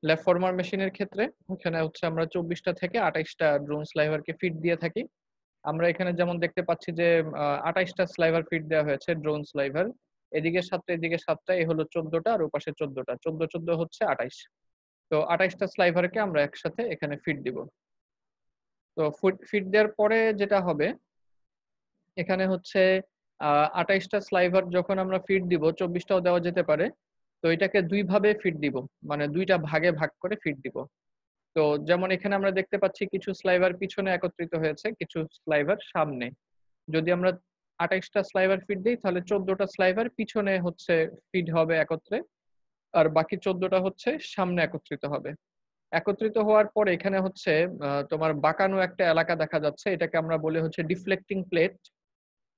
Lab former মেশিনের ক্ষেত্রে এখানে হচ্ছে আমরা ২৪টা থেকে ২৮টা ড্রোন স্লাইভারকে ফিড দিয়ে থাকি। আমরা এখানে যেমন দেখতে পাচ্ছি যে ২৮ টা স্লাইভার ফিড দেওয়া হয়েছে ড্রোন স্লাইভার। এদিকে ৭ টা এদিকে ৭ টা, এই হলো ১৪ টা আর ওপাশে ১৪ টা। ১৪ হচ্ছে ২৮। তো ২৮ টা স্লাইভারকে আমরা একসাথে এখানে ফিড দিব। তো ফিড দেওয়ার পরে যেটা হবে এখানে হচ্ছে আ ২৮ টা স্লাইভার যখন আমরা ফিড দিব, ২৪ টাও দেওয়া যেতে পারে। তো এটাকে ২ ভাবে ফিড দিব। মানে ২ টা ভাগে ভাগ করে ফিড দিব। তো যেমন এখানে আমরা দেখতে পাচ্ছি কিছু স্লাইভার পিছনে একত্রিত হয়েছে, কিছু স্লাইভার সামনে। যদি আমরা ২৮ টা স্লাইভার ফিড দেই তাহলে ১৪ টা স্লাইভার পিছনে হচ্ছে ফিড হবে একত্রে। আর বাকি ১৪ টা হচ্ছে সামনে একত্রিত হবে। একত্রিত হওয়ার পরে এখানে হচ্ছে তোমার বাঁকানো একটা এলাকা দেখা যাচ্ছে। এটাকে আমরা বলি হচ্ছে ডিফ্লেক্টিং প্লেট।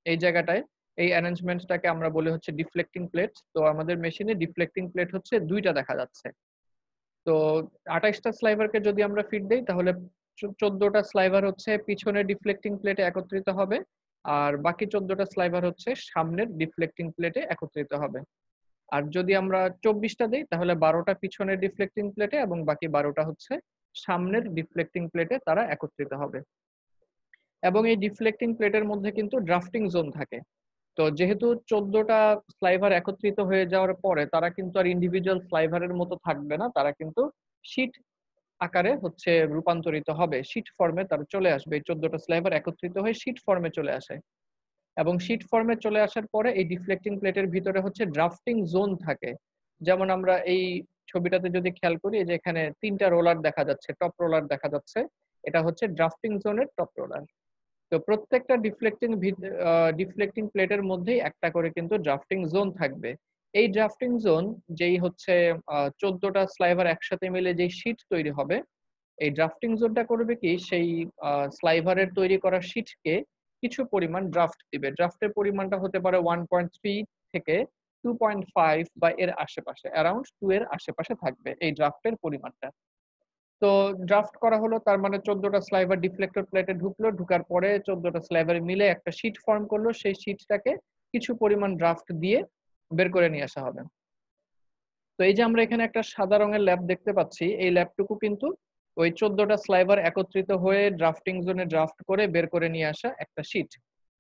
এই জায়গাটায় এই অ্যারেঞ্জমেন্টটাকে আমরা বলি হচ্ছে ডিফ্লেক্টিং প্লেট। তো আমাদের মেশিনে ডিফ্লেক্টিং প্লেট হচ্ছে ২ টা দেখা যাচ্ছে। তো ২৮ টা স্লাইভারকে যদি আমরা ফিড দেই তাহলে ১৪ টা স্লাইভার হচ্ছে পিছনের ডিফ্লেক্টিং প্লেটে একত্রিত হবে। আর বাকি ১৪ টা স্লাইভার হচ্ছে সামনের ডিফ্লেক্টিং প্লেটে একত্রিত হবে। আর যদি আমরা ২৪ টা দেই তাহলে ১২ টা পিছনের ডিফ্লেক্টিং প্লেটে এবং বাকি ১২ টা হচ্ছে সামনের ডিফ্লেক্টিং প্লেটে তারা একত্রিত হবে। এবং এই ডিফ্লেক্টিং প্লেটের মধ্যে কিন্তু ড্রাফটিং জোন থাকে। তো যেহেতু ১৪ টা স্লাইভার একত্রিত হয়ে যাওয়ার পরে তারা কিন্তু আর ইন্ডিভিজুয়াল স্লাইভারের মতো থাকবে না। তারা কিন্তু শিট আকারে হচ্ছে রূপান্তরিত হবে। শিট ফর্মে তারা চলে আসবে। এই ১৪ টা স্লাইভার একত্রিত হয়ে শিট ফর্মে চলে আসে। এবং শিট ফর্মে চলে আসার পরে এই ডিফ্লেক্টিং প্লেটের ভিতরে হচ্ছে ড্রাফটিং জোন থাকে। যেমন আমরা এই ছবিটাতে যদি খেয়াল করি, এই যে এখানে ৩ টা রোলার দেখা যাচ্ছে, টপ রোলার দেখা যাচ্ছে। এটা হচ্ছে ড্রাফটিং জোনের টপ রোলার। তো প্রত্যেকটা ডিফ্লেক্টিং প্লেটের মধ্যেই একটা করে কিন্তু ড্রাফটিং জোন থাকবে। এই ড্রাফটিং জোন যেই হচ্ছে ১৪ টা স্লাইভার একসাথে মিলে যেই শীট তৈরি হবে, এই ড্রাফটিং জোনটা করবে কি সেই স্লাইভারের তৈরি করা শীটকে কিছু পরিমাণ ড্রাফট দিবে। ড্রাফটের পরিমাণটা হতে পারে ১.৩ থেকে ২.৫ বা এর আশেপাশে, অ্যারাউন্ড ২ এর আশেপাশে থাকবে এই ড্রাফটের পরিমাণটা। তো ড্রাফট করা হলো তার মানে ১৪ টা স্লাইভার ডিফ্লেক্টর প্লেটে ঢুকলো। ঢুকার পরে ১৪ টা স্লাইভার মিলে একটা শীট ফর্ম করলো। সেই শীটটাকে কিছু পরিমাণ ড্রাফট দিয়ে বের করে নিয়ে আসা হবে। তো এই যে আমরা এখানে একটা সাদা রঙের ল্যাব দেখতে পাচ্ছি, এই ল্যাবটুকু কিন্তু ওই ১৪ টা স্লাইভার একত্রিত হয়ে ড্রাফটিং জোনে ড্রাফট করে বের করে নিয়ে আসা একটা শীট।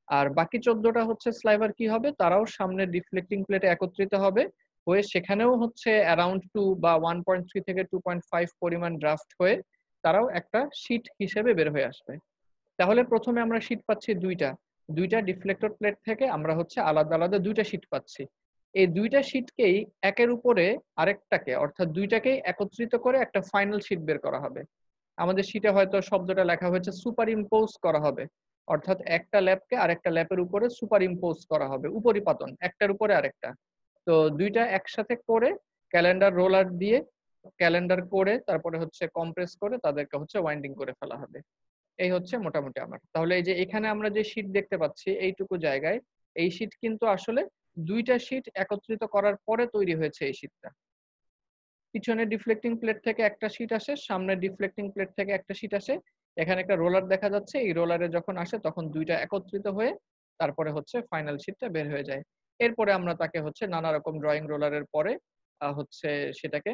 আর বাকি ১৪ টা হচ্ছে স্লাইভার কি হবে? তারাও সামনের ডিফ্লেক্টিং প্লেটে একত্রিত হবে। হয়ে সেখানেও হচ্ছে অ্যারাউন্ড ২ বা ১.৩ থেকে ২.৫ পরিমাণ ড্রাফট হয়ে তারাও একটা শীট হিসেবে বের হয়ে আসবে। তাহলে ১ম এ আমরা শীট পাচ্ছি ২ টা। ২ টা ডিফ্লেক্টর প্লেট থেকে আমরা হচ্ছে আলাদা, আলাদা ২ টা শীট পাচ্ছি। এই ২ টা শীটকেই একের উপরে আরেকটাকে অর্থাৎ ২ টাকেই একত্রিত করে একটা ফাইনাল শীট বের করা হবে। আমাদের শীটে হয়তো শব্দটা লেখা হয়েছে সুপার ইম্পোজ করা হবে। অর্থাৎ একটা ল্যাবকে আরেকটা ল্যাবের উপরে সুপার ইম্পোজ করা হবে। উপরিপাতন, একটার উপরে আরেকটা। তো ২ টা একসাথে করে ক্যালেন্ডার রোলার দিয়ে ক্যালেন্ডার করে তারপরে হচ্ছে কম্প্রেস করে তাদেরকে হচ্ছে ওয়াইন্ডিং করে ফেলা হবে। এই হচ্ছে মোটামুটি আমার। তাহলে এই যে এখানে আমরা যে শীট দেখতে পাচ্ছি এইটুকু জায়গায়, এই শীট কিন্তু আসলে ২ টা শীট একত্রিত করার পরে তৈরি হয়েছে এই শীটটা। পিছনের ডিফ্লেক্টিং প্লেট থেকে একটা শীট আসে, সামনের ডিফ্লেক্টিং প্লেট থেকে একটা শীট আসে। এখানে একটা রোলার দেখা যাচ্ছে। এই রোলারে যখন আসে তখন ২ টা একত্রিত হয়ে তারপরে হচ্ছে ফাইনাল শীটটা বের হয়ে যায়। এরপরে আমরা তাকে হচ্ছে নানা রকম ড্রয়িং রোলারের পরে হচ্ছে সেটাকে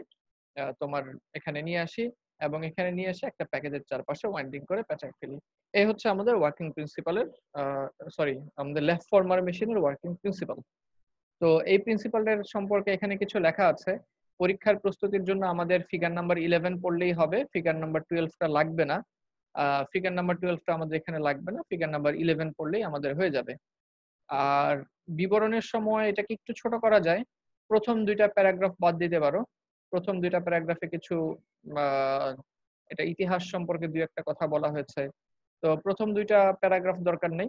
তোমার এখানে নিয়ে আসি এবং এখানে নিয়ে এসে একটা প্যাকেজের চারপাশে ওয়াইন্ডিং করে পেঁচায় ফেলি। এই হচ্ছে আমাদের ওয়ার্কিং প্রিন্সিপালের আ সরি আমাদের লেফট ফরমার মেশিনের ওয়ার্কিং প্রিন্সিপাল। তো এই প্রিন্সিপালের সম্পর্কে এখানে কিছু লেখা আছে। পরীক্ষার প্রস্তুতির জন্য আমাদের ফিগার নাম্বার 11 পড়লেই হবে। ফিগার নাম্বার 12 টা লাগবে না। ফিগার নাম্বার 12 টা আমাদের এখানে লাগবে না। ফিগার নাম্বার 11 পড়লেই আমাদের হয়ে যাবে। আর বিবরণের সময় এটাকে একটু ছোট করা যায়। ১ম ২ টা প্যারাগ্রাফ বাদ দিতে পারো। ১ম ২ টা প্যারাগ্রাফে কিছু আ এটা ইতিহাস সম্পর্কে ২-১ টা কথা বলা হয়েছে। তো ১ম ২ টা প্যারাগ্রাফ দরকার নেই।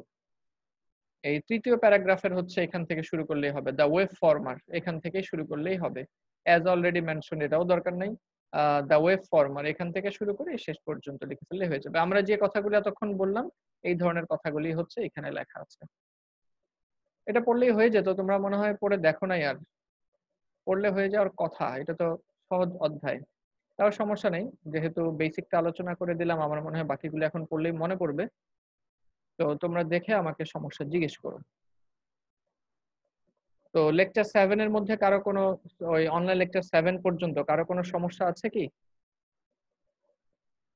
এই ৩য় প্যারাগ্রাফের হচ্ছে এখান থেকে শুরু করলেই হবে। দ্য ওয়েভ ফরমার এখান থেকেই শুরু করলেই হবে। অ্যাজ অলরেডি মেনশনড এটাও দরকার নাই। দ্য ওয়েভ ফরমার এখান থেকে শুরু করে শেষ পর্যন্ত লিখে ফেললেই হয়ে যাবে। আমরা যে কথাগুলো এতক্ষণ বললাম, এই ধরনের কথাগুলি হচ্ছে এখানে লেখা আছে। এটা পড়লেই হয়ে যেত। তোমরা মনে হয় পড়ে দেখো নাই আর। পড়লে হয়ে যাওয়ার কথা। এটা তো সহজ অধ্যায়। তাও সমস্যা নেই। যেহেতু বেসিকটা আলোচনা করে দিলাম, আমার মনে হয় বাকিগুলো এখন পড়লেই মনে পড়বে। তো তোমরা দেখে আমাকে সমস্যা জিজ্ঞেস করো। তো লেকচার 7 এর মধ্যে কারো কোনো, ওই অনলাইন লেকচার 7 পর্যন্ত কারো কোনো সমস্যা আছে কি?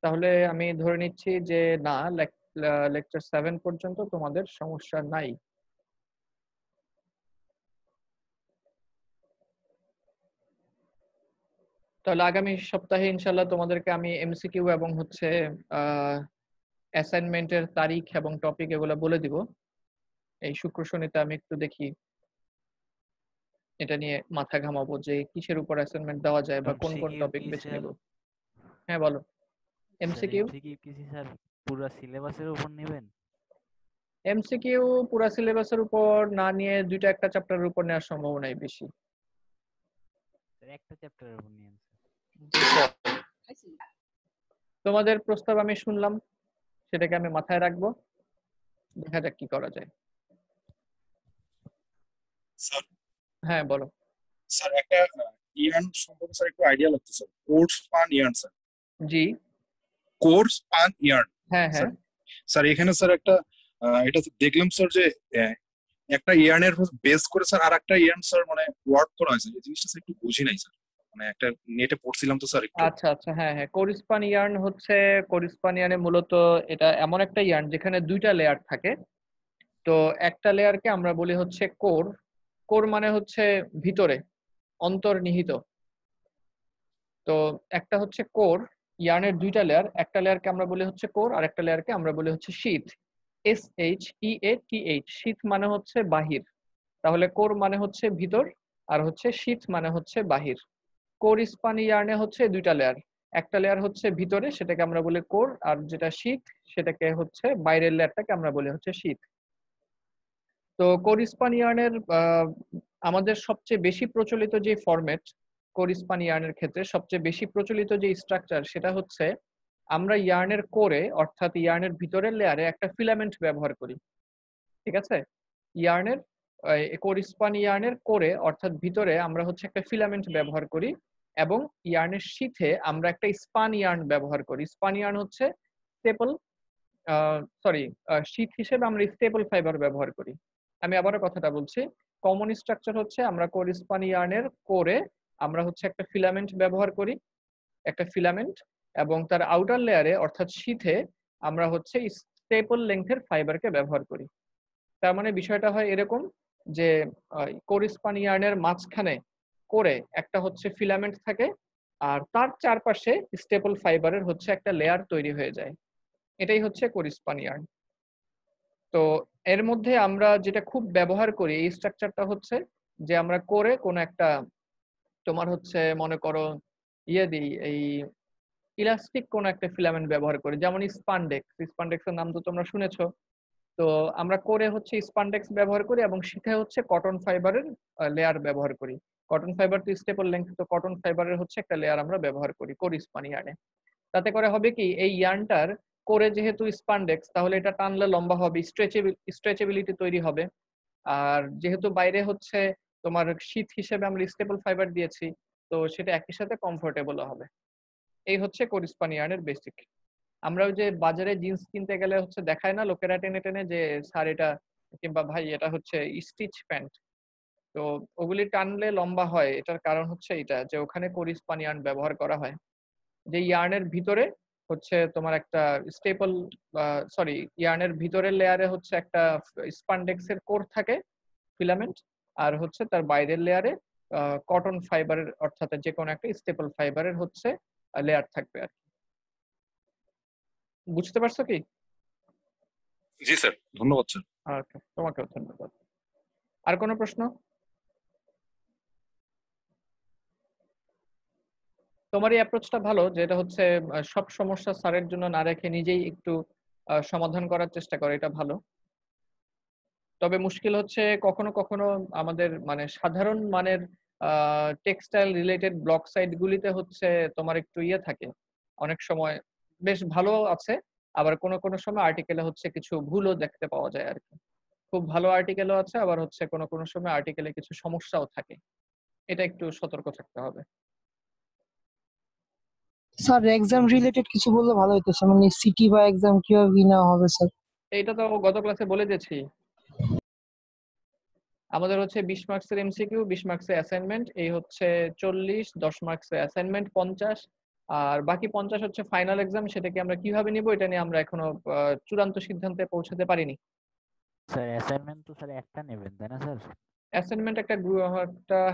তাহলে আমি ধরে নিচ্ছি যে না, লেকচার 7 পর্যন্ত তোমাদের সমস্যা নাই। তাহলে আগামী সপ্তাহে ইনশাল্লাহ তোমাদেরকে আমি এমসিকিউ এবং হচ্ছে অ্যাসাইনমেন্টের তারিখ এবং টপিক এগুলো বলে দিব। এই শুক্র শনিতে আমি একটু দেখি এটা নিয়ে মাথা ঘামাবো যে কিসের উপর অ্যাসাইনমেন্ট দেওয়া যায় বা কোন কোন এমসিকিউ টপিক কি বেছে স্যার? নিব। হ্যাঁ বলো। স্যার এমসিকিউ এমসিকিউ কি স্যার পুরো সিলেবাসের উপর নেবেন? এমসিকিউ পুরা সিলেবাসের উপর না নিয়ে দুইটা একটা চ্যাপ্টারের উপর নেওয়ার সম্ভাবনাই বেশি। স্যার একটা চ্যাপ্টারের উপর নিয়েন তোমাদের প্রস্তাব আমি শুনলাম, সেটাকে আমি মাথায় রাখবো, দেখা যাক কি করা যায়। স্যার। হ্যাঁ বলো। স্যার একটা ইয়ার্ন সম্পর্কে স্যার একটু আইডিয়া লাগতো স্যার। কোর্স পান ইয়ার্ন স্যার। জি। কোর্স পান ইয়ার্ন। হ্যাঁ হ্যাঁ। স্যার এখানে স্যার একটা এটা দেখলাম স্যার যে একটা ইয়ার্নের বেস করে স্যার আর একটা ইয়ার্ন স্যার মানে ওয়ার্ক করা হয়েছে, এই জিনিসটা স্যার একটু বুঝি নাই স্যার, মানে একটা নেটে পড়ছিলাম তো স্যার একটু। আচ্ছা আচ্ছা, হ্যাঁ হ্যাঁ, কোরিস্পান ইয়ার্ন হচ্ছে, কোরিস্পান ইয়ার্নে মূলত এটা এমন একটা ইয়ার্ন যেখানে দুইটা লেয়ার থাকে। তো একটা লেয়ারকে আমরা বলি হচ্ছে কোর। কোর মানে হচ্ছে ভিতরে, অন্তর্নিহিত। তো একটা হচ্ছে কোর, ইয়ার্নের দুইটা লেয়ার, একটা লেয়ারকে আমরা বলি হচ্ছে কোর আর একটা লেয়ারকে আমরা বলি হচ্ছে শীথ। SHEATH, শীথ মানে হচ্ছে বাহির। তাহলে কোর মানে হচ্ছে ভিতর, আর হচ্ছে শীথ মানে হচ্ছে বাহির। কোর স্পান ইয়ার্নে হচ্ছে দুইটা লেয়ার, একটা লেয়ার হচ্ছে ভিতরে, সেটাকে আমরা বলি কোর, আর যেটা শীথ সেটাকে হচ্ছে বাইরের লেয়ারটাকে আমরা বলি হচ্ছে শীথ। তো কোর স্পান ইয়ার্নের আমাদের সবচেয়ে বেশি প্রচলিত যে ফরম্যাট, কোর স্পান ইয়ার্নের ক্ষেত্রে সবচেয়ে বেশি প্রচলিত যে স্ট্রাকচার, সেটা হচ্ছে আমরা ইয়ার্নের কোরে অর্থাৎ ইয়ার্নের ভিতরের লেয়ারে একটা ফিলামেন্ট ব্যবহার করি। ঠিক আছে? ইয়ার্নের কোর স্পান ইয়ার্নের কোরে অর্থাৎ ভিতরে আমরা হচ্ছে একটা ফিলামেন্ট ব্যবহার করি, এবং ইয়ার্নের শীথে আমরা একটা স্পান ইয়ার্ন ব্যবহার করি। স্পান ইয়ার্ন হচ্ছে স্টেপল, সরি, শীট হিসেবে আমরা স্টেপল ফাইবার ব্যবহার করি। আমি আবারও কথাটা বলছি, কমন স্ট্রাকচার হচ্ছে আমরা কোর স্পান ইয়ার্নের কোরে আমরা হচ্ছে একটা ফিলামেন্ট ব্যবহার করি, একটা ফিলামেন্ট, এবং তার আউটার লেয়ারে অর্থাৎ শীথে আমরা হচ্ছে স্টেপল লেংথের ফাইবারকে ব্যবহার করি। তার মানে বিষয়টা হয় এরকম যে কোর স্পান ইয়ার্নের মাঝখানে করে একটা হচ্ছে ফিলামেন্ট থাকে, আর তার চারপাশে স্টেপল ফাইবারের হচ্ছে একটা লেয়ার তৈরি হয়ে যায়। এটাই হচ্ছে কোর স্পান ইয়ার্ন। তো এর মধ্যে আমরা যেটা খুব ব্যবহার করি এই স্ট্রাকচারটা হচ্ছে যে আমরা করে কোনো একটা, তোমার হচ্ছে মনে করো ইয়ে দিই, এই ইলাস্টিক কোন একটা ফিলামেন্ট ব্যবহার করি, যেমন স্পান্ডেক্স। স্পান্ডেক্সের নাম তো তোমরা শুনেছো। তো আমরা করে হচ্ছে স্পান্ডেক্স ব্যবহার করি এবং শীতে হচ্ছে কটন ফাইবারের লেয়ার ব্যবহার করি। কটন ফাইবার তো স্টেপল লেংথ, তো কটন ফাইবারের হচ্ছে একটা লেয়ার আমরা ব্যবহার করি কোর স্পান ইয়ার্নে। তাতে করে হবে কি, এই ইয়ার্নটার করে যেহেতু স্পান্ডেক্স, তাহলে এটা টানলে লম্বা হবে, স্ট্রেচেবিলিটি তৈরি হবে। আর যেহেতু বাইরে হচ্ছে তোমার শীত হিসেবে আমরা স্টেপল ফাইবার দিয়েছি, তো সেটা একই সাথে কমফোর্টেবল হবে। এই হচ্ছে কোর স্পান ইয়ার্নের বেসিক। আমরা ওই যে বাজারে জিন্স কিনতে গেলে হচ্ছে দেখায় না লোকেরা টেনে টেনে যে স্যার এটা, কিংবা ভাই এটা হচ্ছে স্টিচ প্যান্ট, তো ওগুলি টানলে লম্বা হয়, এটার কারণ হচ্ছে এটা যে ওখানে কোর স্পান ইয়ার্ন ব্যবহার করা হয়। যে ইয়ার্নের ভিতরে হচ্ছে তোমার একটা স্টেপল, সরি, ইয়ার্নের ভিতরের লেয়ারে হচ্ছে একটা স্পান্ডেক্সের কোর থাকে, ফিলামেন্ট, আর হচ্ছে তার বাইরের লেয়ারে কটন ফাইবারের অর্থাৎ যে কোনো একটা স্টেপল ফাইবারের হচ্ছে লেয়ার থাকবে আর কি। বুঝতে পারছো কি? জি স্যার, ধন্যবাদ স্যার। আচ্ছা, তোমাকেও ধন্যবাদ। আর কোনো প্রশ্ন? তোমার এই অ্যাপ্রোচটা ভালো, যেটা হচ্ছে সব সমস্যা স্যারের জন্য না রেখে নিজেই একটু সমাধান করার চেষ্টা করে, এটা ভালো। তবে মুশকিল হচ্ছে কখনো কখনো আমাদের মানে সাধারণ মানের টেক্সটাইল রিলেটেড ব্লগ সাইট গুলিতে হচ্ছে তোমার একটু ইয়ে থাকে, অনেক সময় বেশ ভালো আছে, আবার কোনো কোনো সময় আর্টিকেলে হচ্ছে কিছু ভুলও দেখতে পাওয়া যায় আর কি। খুব ভালো আর্টিকেলও আছে, আবার হচ্ছে কোনো কোনো সময় আর্টিকেলে কিছু সমস্যাও থাকে, এটা একটু সতর্ক থাকতে হবে। স্যার এক্সাম রিলেটেড কিছু বললে ভালো হতো স্যার, মানে সিটি বা এক্সাম কিভাবে কি নেওয়া হবে স্যার? এইটা তো গত ক্লাসে বলে দিয়েছি। আমাদের হচ্ছে 20 মার্কসের এমসিকিউ, 20 মার্কসের অ্যাসাইনমেন্ট, এই হচ্ছে 40, 10 মার্কসের অ্যাসাইনমেন্ট 50, আর বাকি 50 হচ্ছে ফাইনাল এক্সাম। সেটাকে আমরা কিভাবে নিব এটা নিয়ে আমরা এখনো চূড়ান্ত সিদ্ধান্তে পৌঁছাতে পারিনি। স্যার অ্যাসাইনমেন্ট তো স্যার একটা নেবেন তাই না স্যার? অ্যাসাইনমেন্ট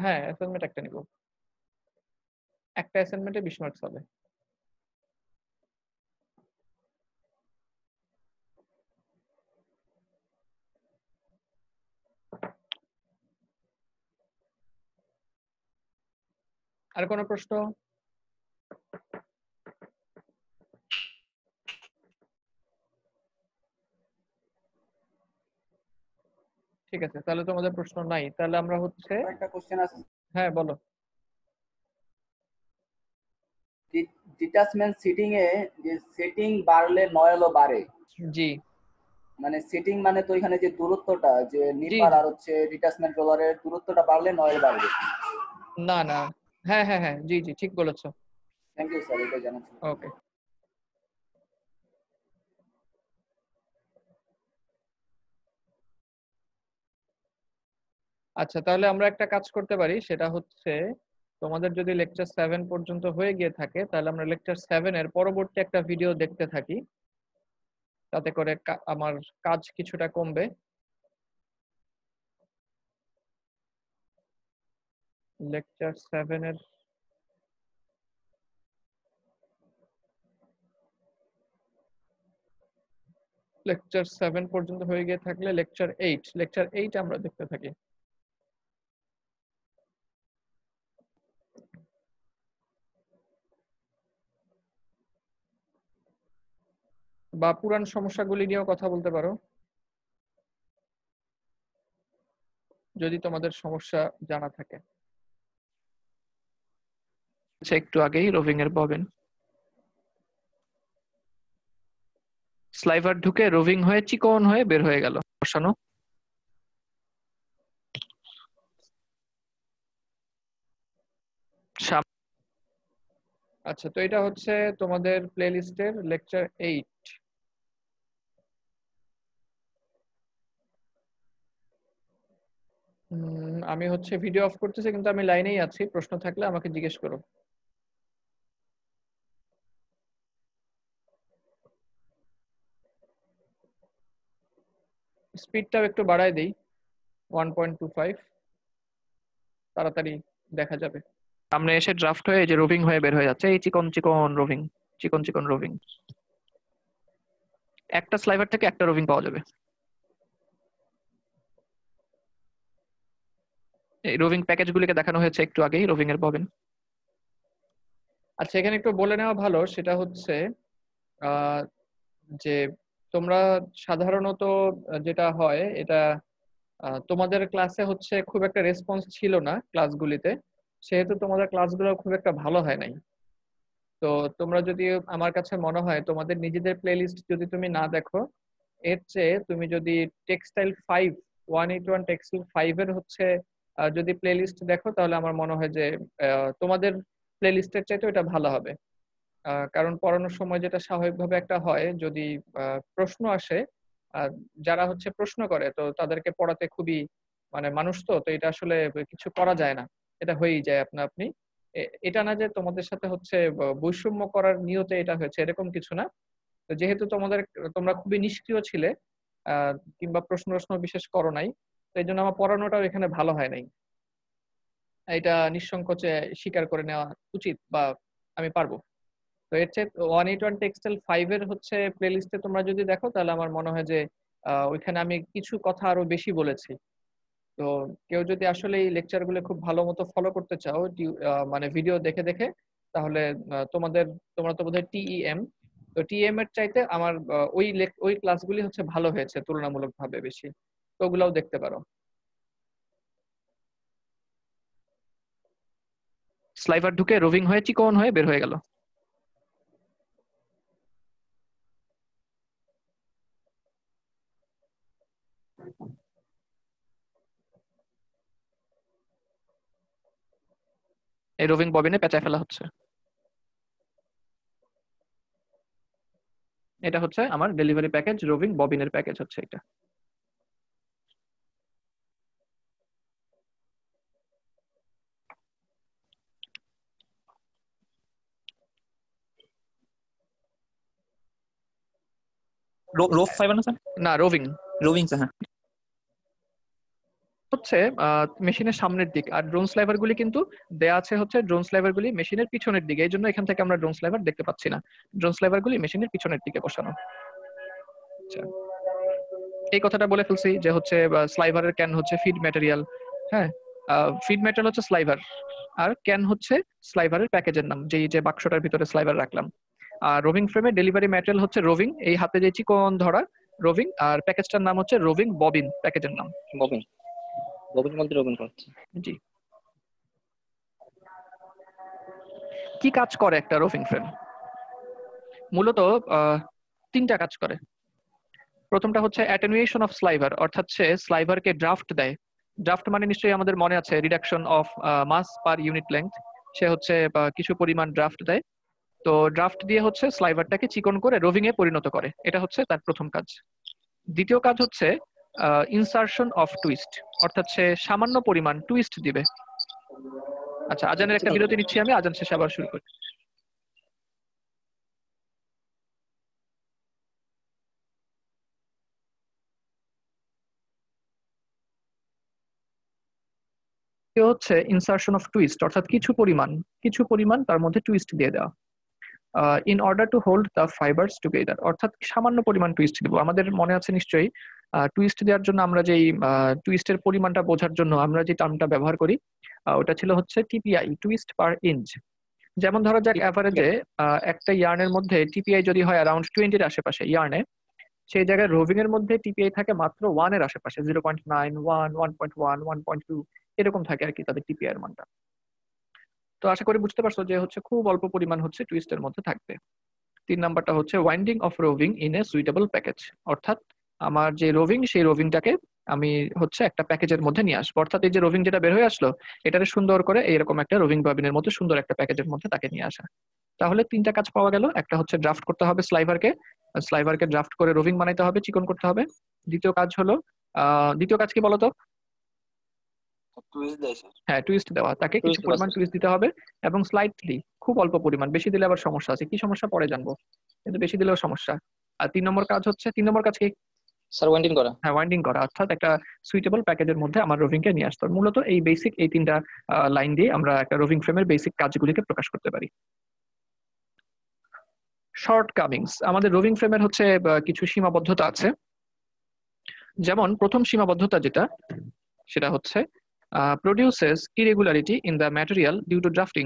হ্যাঁ অ্যাসাইনমেন্ট একটা নিব, একটা অ্যাসাইনমেন্টে 20 মার্কস হবে। আর কোনো প্রশ্ন? ঠিক আছে, তাহলে তোমাদের প্রশ্ন নাই, তাহলে আমরা হচ্ছে একটা কোশ্চেন আছে। হ্যাঁ বলো। ডিটাচমেন্ট সিটিং এ যে সেটিং বাড়লে নয়েলও বাড়ে, জি মানে সেটিং মানে তো এখানে যে দূরত্বটা যে জি নিপার জি। আর হচ্ছে ডিটাচমেন্ট রোলারের দূরত্বটা বাড়লে নয়েল বাড়বে। না না, হ্যাঁ হ্যাঁ হ্যাঁ, জি জি ঠিক বলেছো। থ্যাংক ইউ স্যার, এটা জানা ছিল। ওকে, আচ্ছা তাহলে আমরা একটা কাজ করতে পারি, সেটা হচ্ছে তোমাদের যদি লেকচার 7 পর্যন্ত হয়ে গিয়ে থাকে তাহলে আমরা লেকচার 7 এর পরবর্তী একটা ভিডিও দেখতে থাকি, তাতে করে আমার কাজ কিছুটা কমবে। লেকচার 7 এর লেকচার 7 পর্যন্ত হয়ে গিয়ে থাকলে লেকচার 8 আমরা দেখতে থাকি। বা পুরান সমস্যাগুলি নিয়েও কথা বলতে পারো যদি তোমাদের সমস্যা জানা থাকে। আচ্ছা, একটু আগেই রোভিং এর ববেন স্লাইভার ঢুকে রোভিং হয়ে চিকন হয়ে বের হয়ে গেল, বসানো। আচ্ছা, তো এটা হচ্ছে তোমাদের প্লে লিস্টের লেকচার 8। আমি হচ্ছে ভিডিও অফ করতেছি, কিন্তু আমি লাইনেই আছি, প্রশ্ন থাকলে আমাকে জিজ্ঞেস করো। স্পিডটাও একটু বাড়ায় দেই, 1.25, তাড়াতাড়ি দেখা যাবে। সামনে এসে ড্রাফট হয়ে যে রোভিং হয়ে বের হয়ে যাচ্ছে, এই চিকন চিকন রোভিং, চিকন চিকন রোভিং। একটা স্লাইভার থেকে একটা রোভিং পাওয়া যাবে। এই রোভিং প্যাকেজগুলিকে দেখানো হয়েছে একটু আগেই, রোভিং এর ববেন। আচ্ছা, এখানে একটু বলে নেওয়া ভালো, সেটা হচ্ছে আহ, যে তোমরা সাধারণত যেটা হয় এটা, তোমাদের ক্লাসে হচ্ছে খুব একটা রেসপন্স ছিল না ক্লাসগুলিতে, সেহেতু তোমাদের ক্লাসগুলো খুব একটা ভালো হয় নাই। তো তোমরা যদি, আমার কাছে মনে হয় তোমাদের নিজেদের প্লেলিস্ট যদি তুমি না দেখো, এর চেয়ে তুমি যদি টেক্সটাইল 181 টেক্সটাইল 5 এর হচ্ছে যদি প্লেলিস্ট দেখো, তাহলে আমার মনে হয় যে তোমাদের প্লেলিস্টের চাইতে এটা ভালো হবে। কারণ পড়ানোর সময় যেটা স্বাভাবিকভাবে একটা হয়, যদি প্রশ্ন আসে, আহ, যারা হচ্ছে প্রশ্ন করে তো তাদেরকে পড়াতে খুবই, মানে মানুষ তো তো এটা আসলে কিছু করা যায় না, এটা হয়েই যায় আপনা আপনি। এটা না যে তোমাদের সাথে হচ্ছে বৈষম্য করার নিয়তে এটা হয়েছে, এরকম কিছু না। তো যেহেতু তোমরা খুবই নিষ্ক্রিয় ছিলে, কিংবা প্রশ্ন বিশেষ করো নাই, তো এই জন্য আমার পড়ানোটাও এখানে ভালো হয় নাই, এটা নিঃসংকোচে স্বীকার করে নেওয়া উচিত, বা আমি পারবো। তো এর চেয়ে 181 টেক্সটাইল 5 এর হচ্ছে প্লেলিস্টে তোমরা যদি দেখো, তাহলে আমার মনে হয় যে ওইখানে আমি কিছু কথা আরো বেশি বলেছি। তো কেউ যদি আসলে এই লেকচার গুলো খুব ভালো মতো ফলো করতে চাও, মানে ভিডিও দেখে দেখে, তাহলে তোমরা তো বোধহয় টিইএম, তো টিএম এর চাইতে আমার ওই ক্লাসগুলি হচ্ছে ভালো হয়েছে তুলনামূলক ভাবে বেশি, তো ওগুলাও দেখতে পারো। স্লাইভার ঢুকে রোভিং হয়ে চিকন হয়ে বের হয়ে গেল। এই রোভিং ববিনে পেঁচায় ফেলা হচ্ছে। এটা হচ্ছে আমার ডেলিভারি প্যাকেজ, রোভিং ববিনের প্যাকেজ হচ্ছে এটা। রোভ ফাইবার না স্যার? না, রোভিং রোভিং স্যার, হ্যাঁ। হচ্ছে মেশিনের সামনের দিক, আর ড্রোন স্লাইভার গুলি কিন্তু দেয়া আছে হচ্ছে ড্রোন স্লাইভার গুলি মেশিনের পিছনের দিকে। এই জন্য এখান থেকে আমরা ড্রোন স্লাইভার দেখতে পাচ্ছি না। ড্রোন স্লাইভার গুলি মেশিনের পিছনের দিকে বসানো। আচ্ছা, এই কথাটা বলে ফেলছি যে হচ্ছে স্লাইভারের ক্যান হচ্ছে ফিড ম্যাটেরিয়াল। হ্যাঁ, ফিড ম্যাটেরিয়াল হচ্ছে স্লাইভার, আর ক্যান হচ্ছে স্লাইভারের প্যাকেজের নাম, যেই যে বাক্সটার ভিতরে স্লাইভার রাখলাম। আর রোভিং ফ্রেমে ডেলিভারি ম্যাটেরিয়াল হচ্ছে রোভিং, এই হাতে যে চিকন ধরা রোভিং, আর প্যাকেজটার নাম হচ্ছে রোভিং ববিন, প্যাকেজের নাম। ববিন, ববিন বলতে রোভিং করছে। জি। কি কাজ করে একটা রোভিং ফ্রেম? মূলত তিনটা কাজ করে। প্রথমটা হচ্ছে অ্যাটেনুয়েশন অফ স্লাইভার, অর্থাৎ সে স্লাইভারকে ড্রাফট দেয়। ড্রাফট মানে নিশ্চয়ই আমাদের মনে আছে reduction of mass per unit length. সে হচ্ছে কিছু পরিমাণ ড্রাফট দেয়। তো ড্রাফট দিয়ে হচ্ছে স্লাইভারটাকে চিকন করে রোভিং এ পরিণত করে, এটা হচ্ছে তার প্রথম কাজ। দ্বিতীয় কাজ হচ্ছে ইনসারশন অফ টুইস্ট, অর্থাৎ সে সামান্য পরিমাণ টুইস্ট দিবে। আচ্ছা, আজানের একটা বিরতি নিচ্ছি আমি, আজান শেষে আবার শুরু করি। হচ্ছে ইনসারশন অফ টুইস্ট, অর্থাৎ কিছু পরিমাণ তার মধ্যে টুইস্ট দিয়ে দেওয়া। In order to hold the fibres together, অর্থাৎ সামান্য পরিমাণ টুইস্ট দিব। আমাদের মনে আছে নিশ্চয়ই টুইস্ট দেওয়ার জন্য আমরা যেই টুইস্টের পরিমাণটা বোঝার জন্য আমরা যে টার্মটা ব্যবহার করি, ওটা ছিল হচ্ছে টিপিআই, টুইস্ট পার ইঞ্চ। যেমন ধরা যাক অ্যাভারেজে একটা ইয়ার্নের মধ্যে টিপিআই যদি হয় অ্যারাউন্ড 20-এর আশেপাশে ইয়ার্নে, সেই জায়গায় রোভিং এর মধ্যে টিপিআই থাকে মাত্র 1-এর আশেপাশে, 0.9, 1, 1.1, 1.2 এরকম থাকে আর কি তাদের টিপিআই এর মানটা। তো আশা করি বুঝতে পারছো যে হচ্ছে খুব অল্প পরিমাণ হচ্ছে টুইস্টের মধ্যে থাকবে। 3 নাম্বারটা হচ্ছে winding of roving in a suitable package, অর্থাৎ আমার যে রোভিং সেই রোভিংটাকে আমি হচ্ছে একটা প্যাকেজের মধ্যে নিয়ে আসবো। অর্থাৎ এই যে রোভিং যেটা বের হয়ে আসলো এটাকে সুন্দর করে এইরকম একটা রোভিং ববিনের মধ্যে সুন্দর একটা প্যাকেজের মধ্যে তাকে নিয়ে আসা। তাহলে 3টা কাজ পাওয়া গেল। একটা হচ্ছে ড্রাফট করতে হবে স্লাইভারকে ড্রাফট করে রোভিং বানাইতে হবে, চিকন করতে হবে। দ্বিতীয় কাজ কি বলতো? হ্যাঁ, টুইস্ট দেওয়া, তাকে কিছু পরিমাণ টুইস্ট দিতে হবে এবং স্লাইটলি, খুব অল্প পরিমাণ, বেশি দিলে আবার সমস্যা আছে। কি সমস্যা পরে জানবো, কিন্তু বেশি দিলেও সমস্যা। আর 3 নম্বর কাজ কি? স্যার ওয়াইন্ডিং করা। হ্যাঁ, ওয়াইন্ডিং করা, অর্থাৎ একটা সুইটেবল প্যাকেজের মধ্যে আমার রোভিং কে নিয়ে আসতে হবে। মূলত এই বেসিক এই 3টা লাইন দিয়ে আমরা একটা রোভিং ফ্রেমের বেসিক কাজগুলিকে প্রকাশ করতে পারি। শর্ট কামিংস, আমাদের রোভিং ফ্রেমের হচ্ছে কিছু সীমাবদ্ধতা আছে। যেমন প্রথম সীমাবদ্ধতা যেটা, সেটা হচ্ছে produces irregularity in the material due to drafting,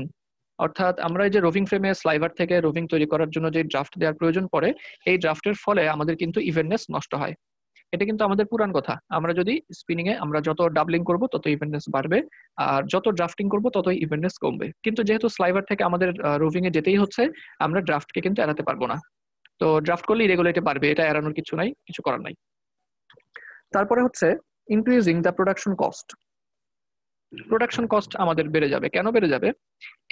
অর্থাৎ আমরা এই যে রোভিং ফ্রেমে স্লাইভার থেকে রোভিং তৈরি করার জন্য যে ড্রাফট দেওয়ার প্রয়োজন পড়ে, এই ড্রাফটের ফলে আমাদের কিন্তু ইভেননেস নষ্ট হয়। এটা কিন্তু আমাদের পুরান কথা। আমরা যদি স্পিনিং এ আমরা যত ডাবলিং করব তত ইভেননেস বাড়বে, আর যত ড্রাফটিং করব তত ইভেননেস কমবে। কিন্তু যেহেতু স্লাইভার থেকে আমাদের রোভিং এ যেতেই হচ্ছে, আমরা ড্রাফটকে কিন্তু এড়াতে পারবো না। তো ড্রাফট করলে ইরেগুলারিটি বাড়বে, এটা এড়ানোর কিছু নাই, কিছু করার নাই। তারপরে হচ্ছে increasing the production cost. Production cost আমাদের বেড়ে যাবে। কেন বেড়ে যাবে?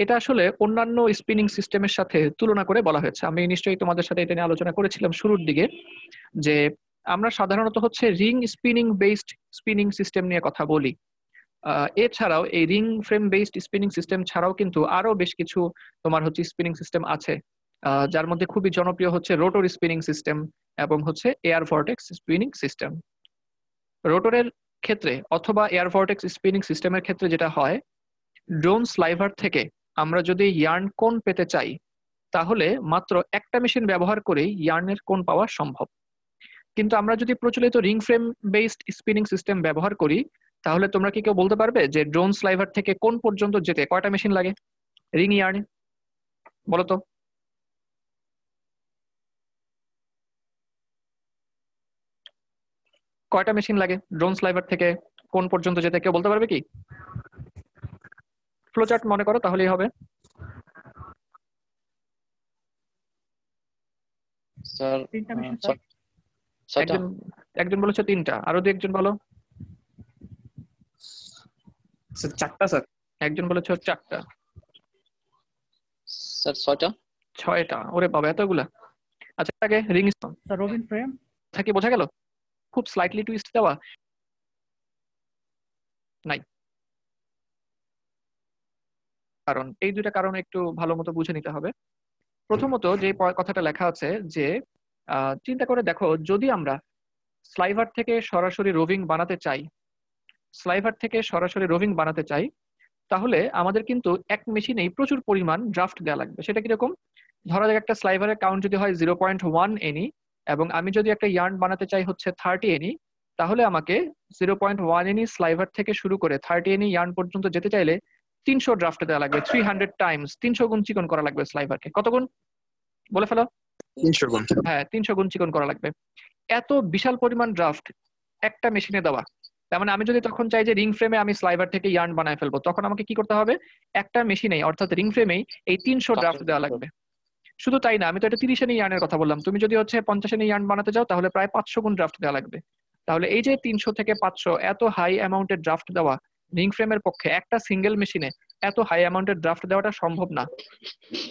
এটা আসলে অন্যান্য স্পিনিং সিস্টেমের সাথে তুলনা করে বলা হয়েছে। আমি নিশ্চয়ই তোমাদের সাথে এটা নিয়ে আলোচনা করেছিলাম শুরুর দিকে, যে আমরা সাধারণত হচ্ছে ring spinning based spinning system নিয়ে কথা বলি। এছাড়াও এই ring frame based spinning system ছাড়াও কিন্তু আরো বেশ কিছু তোমার হচ্ছে স্পিনিং সিস্টেম আছে, যার মধ্যে খুবই জনপ্রিয় হচ্ছে রোটর স্পিনিং সিস্টেম এবং হচ্ছে এয়ার ভর্টেক্স স্পিনিং সিস্টেম। রোটরের ক্ষেত্রে অথবা এয়ার ভর্টেক্স স্পিনিং সিস্টেমের ক্ষেত্রে যেটা হয়, ড্রোন স্লাইভার থেকে আমরা যদি ইয়ার্ন কোণ পেতে চাই, তাহলে মাত্র একটা মেশিন ব্যবহার করেই ইয়ার্নের কোণ পাওয়া সম্ভব। কিন্তু আমরা যদি প্রচলিত ring frame based spinning system ব্যবহার করি, তাহলে তোমরা কি কেউ বলতে পারবে যে ড্রোন স্লাইভার থেকে কোণ পর্যন্ত যেতে কয়টা মেশিন লাগে রিং ইয়ার্নে? বলো তো। কয়টা মেশিন লাগে ড্রোন স্লাইভার থেকে কোণ পর্যন্ত যেতে? কেউ বলতে পারবে কি? ফ্লোচার্ট মনে করো, তাহলেই হবে। স্যার 3টা মেশিন। ছয়টা। একজন বলেছে 3টা, আরো 2-একজন বলো। স্যার 4টা। স্যার একজন বলেছে 4টা। স্যার 6টা। 6টা? ওরে বাবা, এতগুলা! আচ্ছা, আগে রিং রোভিং ফ্রেম থেকে বোঝা গেল খুব স্লাইটলি টুইস্ট দেওয়া নাই। কারণ এই 2টা কারণ একটু ভালো মতো বুঝে নিতে হবে। প্রথমত যে কথাটা লেখা আছে যে চিন্তা করে দেখো, যদি আমরা স্লাইভার থেকে সরাসরি রোভিং বানাতে চাই, তাহলে আমাদের কিন্তু এক মেশিনেই প্রচুর পরিমাণ ড্রাফট দেওয়া লাগবে। সেটা কিরকম? ধরা যাক একটা স্লাইভারের কাউন্ট যদি হয় 0.1 এনি, এবং আমি যদি একটা ইয়ার্ন বানাতে চাই হচ্ছে 30 এনি, তাহলে আমাকে 0.1 এনি স্লাইভার থেকে শুরু করে 30 এনি ইয়ার্ন পর্যন্ত যেতে চাইলে 300 ড্রাফট দেওয়া লাগবে। 300 টাইমস, 300 গুণ চিকন করা লাগবে স্লাইভারকে। কত গুণ বলে ফেলো? 300 গুণ। হ্যাঁ, 300 গুণ চিকন করা লাগবে। এত বিশাল পরিমাণ ড্রাফট একটা মেশিনে দেওয়া, তার মানে আমি যদি তখন চাই যে রিং ফ্রেমে আমি স্লাইভার থেকে ইয়ার্ন বানায় ফেলবো, তখন আমাকে কি করতে হবে? একটা মেশিনেই অর্থাৎ রিং ফ্রেমেই এই 300 ড্রাফট দেওয়া লাগবে। শুধু তাই না, আমি তো এটা 30 এনি ইয়ার্নের কথা বললাম, তুমি যদি হচ্ছে 50 এনি ইয়ার্ন বানাতে যাও তাহলে প্রায় 500 গুণ ড্রাফট দেওয়া লাগবে। তাহলে এই যে 300 থেকে 500 এত হাই অ্যামাউন্টের ড্রাফট দেওয়া রিং ফ্রেমের পক্ষে একটা সিঙ্গেল মেশিনে এত হাই অ্যামাউন্টের ড্রাফট দেওয়াটা সম্ভব না।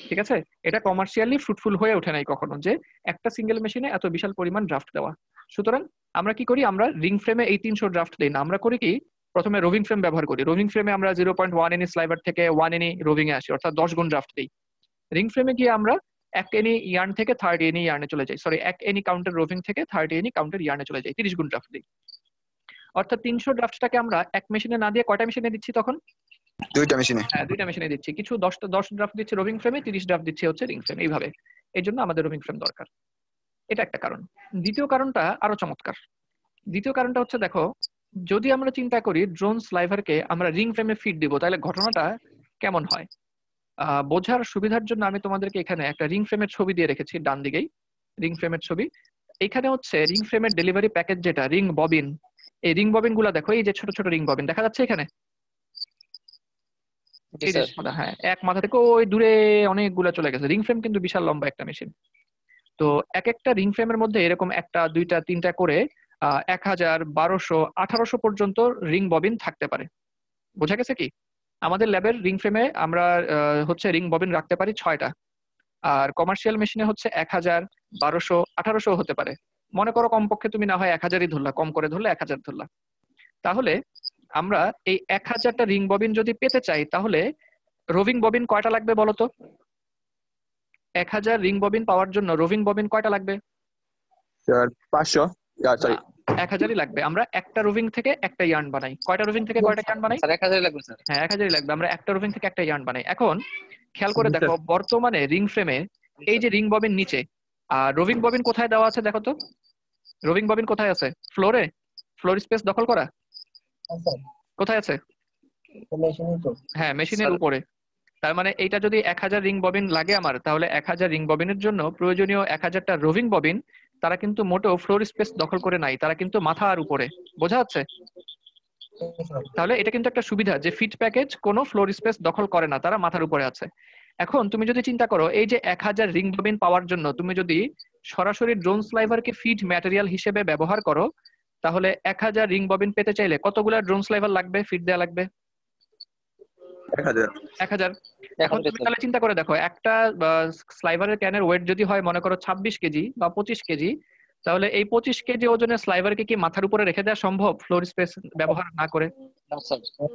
ঠিক আছে, এটা কমার্শিয়ালি ফ্রুটফুল হয়ে ওঠে নাই কখনো, যে একটা সিঙ্গেল মেশিনে এত বিশাল পরিমাণ ড্রাফট দেওয়া। সুতরাং আমরা কি করি? আমরা রিং ফ্রেমে এই 300 ড্রাফট দেই না, আমরা করি কি, প্রথমে রোভিং ফ্রেম ব্যবহার করি। রোভিং ফ্রেমে আমরা 0.1 এনি স্লাইভার থেকে 1 এনি রোভিং এ আসি, অর্থাৎ 10 গুণ ড্রাফট দিই। রিং ফ্রেমে গিয়ে আমরা 1 এনি ইয়ার্ন থেকে 30 এনি ইয়ার্নে চলে যাই, 1 এনি কাউন্টার রোভিং থেকে 30 এনি কাউন্টার ইয়ার্নে চলে যাই, 30 গুণ ড্রাফট দিই। অর্থাৎ 300 ড্রাফটটাকে আমরা এক মেশিনে না দিয়ে কয়টা মেশিনে দিচ্ছি তখন? দুইটা মেশিনে। হ্যাঁ, দুইটা মেশিনে দিচ্ছি। কিছু 10 ড্রাফট দিচ্ছি রোভিং ফ্রেমে, 30 ড্রাফট দিচ্ছি হচ্ছে রিং ফ্রেম। এইভাবে, এই জন্য আমাদের রোভিং ফ্রেম দরকার। এটা একটা কারণ। দ্বিতীয় কারণটা আরো চমৎকার। দ্বিতীয় কারণটা হচ্ছে, দেখো, যদি আমরা চিন্তা করি ড্রোন স্লাইভারকে আমরা রিং ফ্রেমে ফিট দিব, তাহলে ঘটনাটা কেমন হয়? বোঝার সুবিধার জন্য আমি তোমাদেরকে এখানে একটা রিং ফ্রেমের ছবি দিয়ে রেখেছি, ডান দিকেই রিং ফ্রেমের ছবি। এখানে হচ্ছে রিং ফ্রেমের ডেলিভারি প্যাকেজ, যেটা রিং ববিন। এই রিং ববিন গুলা দেখো, এই যে ছোট ছোট রিং ববিন দেখা যাচ্ছে এখানে, হ্যাঁ, এক মাথা থেকে ওই দূরে অনেকগুলা চলে গেছে। রিং ফ্রেম কিন্তু বিশাল লম্বা একটা মেশিন। তো এক একটা রিং ফ্রেমের মধ্যে এরকম একটা, দুইটা, তিনটা করে 1000, 1200, 1800 পর্যন্ত রিং ববিন থাকতে পারে। বোঝা গেছে কি? আমাদের ল্যাবের রিং ফ্রেমে আমরা হচ্ছে রিং ববিন রাখতে পারি 6টা, আর কমার্শিয়াল মেশিনে হচ্ছে 1000, 1200, 1800 হতে পারে। মনে করো কমপক্ষে তুমি না হয় 1000ই ধরলা, কম করে ধরলে 1000 ধরলা। তাহলে আমরা এই 1000টা রিং ববিন যদি পেতে চাই, তাহলে রোভিং ববিন কয়টা লাগবে বলো তো? 1000 রিং ববিন পাওয়ার জন্য রোভিং ববিন কয়টা লাগবে? 500, সরি 1000ই লাগবে। আমরা একটা রোভিং থেকে একটা ইয়ার্ন বানাই। কয়টা রোভিং থেকে কয়টা ইয়ার্ন বানাই? স্যার 1000 লাগবে স্যার। হ্যাঁ, 1000ই লাগবে। আমরা একটা রোভিং থেকে একটা ইয়ার্ন বানাই। এখন খেয়াল করে দেখো, বর্তমানে রিং ফ্রেমে এই যে রিং ববিন নিচে, আর রোভিং ববিন কোথায় দেওয়া আছে দেখো তো? রোভিং ববিন কোথায় আছে? ফ্লোরে? ফ্লোর স্পেস দখল করা? কোথায় আছে? হ্যাঁ, মেশিনের উপরে। তার মানে এইটা যদি 1000 রিং ববিন লাগে আমার, তাহলে 1000 রিং ববিনের জন্য প্রয়োজনীয় 1000টা রোভিং ববিন তারা কিন্তু মোটেও ফ্লোর স্পেস দখল করে নাই, তারা কিন্তু মাথার উপরে। বোঝা যাচ্ছে? তাহলে এটা কিন্তু একটা সুবিধা যে ফিট প্যাকেজ কোনো ফ্লোর স্পেস দখল করে না, তারা মাথার উপরে আছে। এখন তুমি যদি চিন্তা করো, এই যে 1000 রিং ববিন পাওয়ার জন্য তুমি যদি সরাসরি ড্রোন স্লাইভারকে ফিড ম্যাটেরিয়াল হিসেবে ব্যবহার করো, তাহলে 1000 রিং ববিন পেতে চাইলে কতগুলা ড্রোন স্লাইভার লাগবে, ফিড দেওয়া লাগবে? 1000। এখন তুমি তাহলে চিন্তা করে দেখো, একটা স্লাইভারের ক্যানের ওয়েট যদি হয় মনে করো 26 কেজি বা 25 কেজি, তাহলে এই 25 কেজি ওজনের স্লাইভারকে কি মাথার উপরে রেখে দেওয়া সম্ভব ফ্লোর স্পেস ব্যবহার না করে?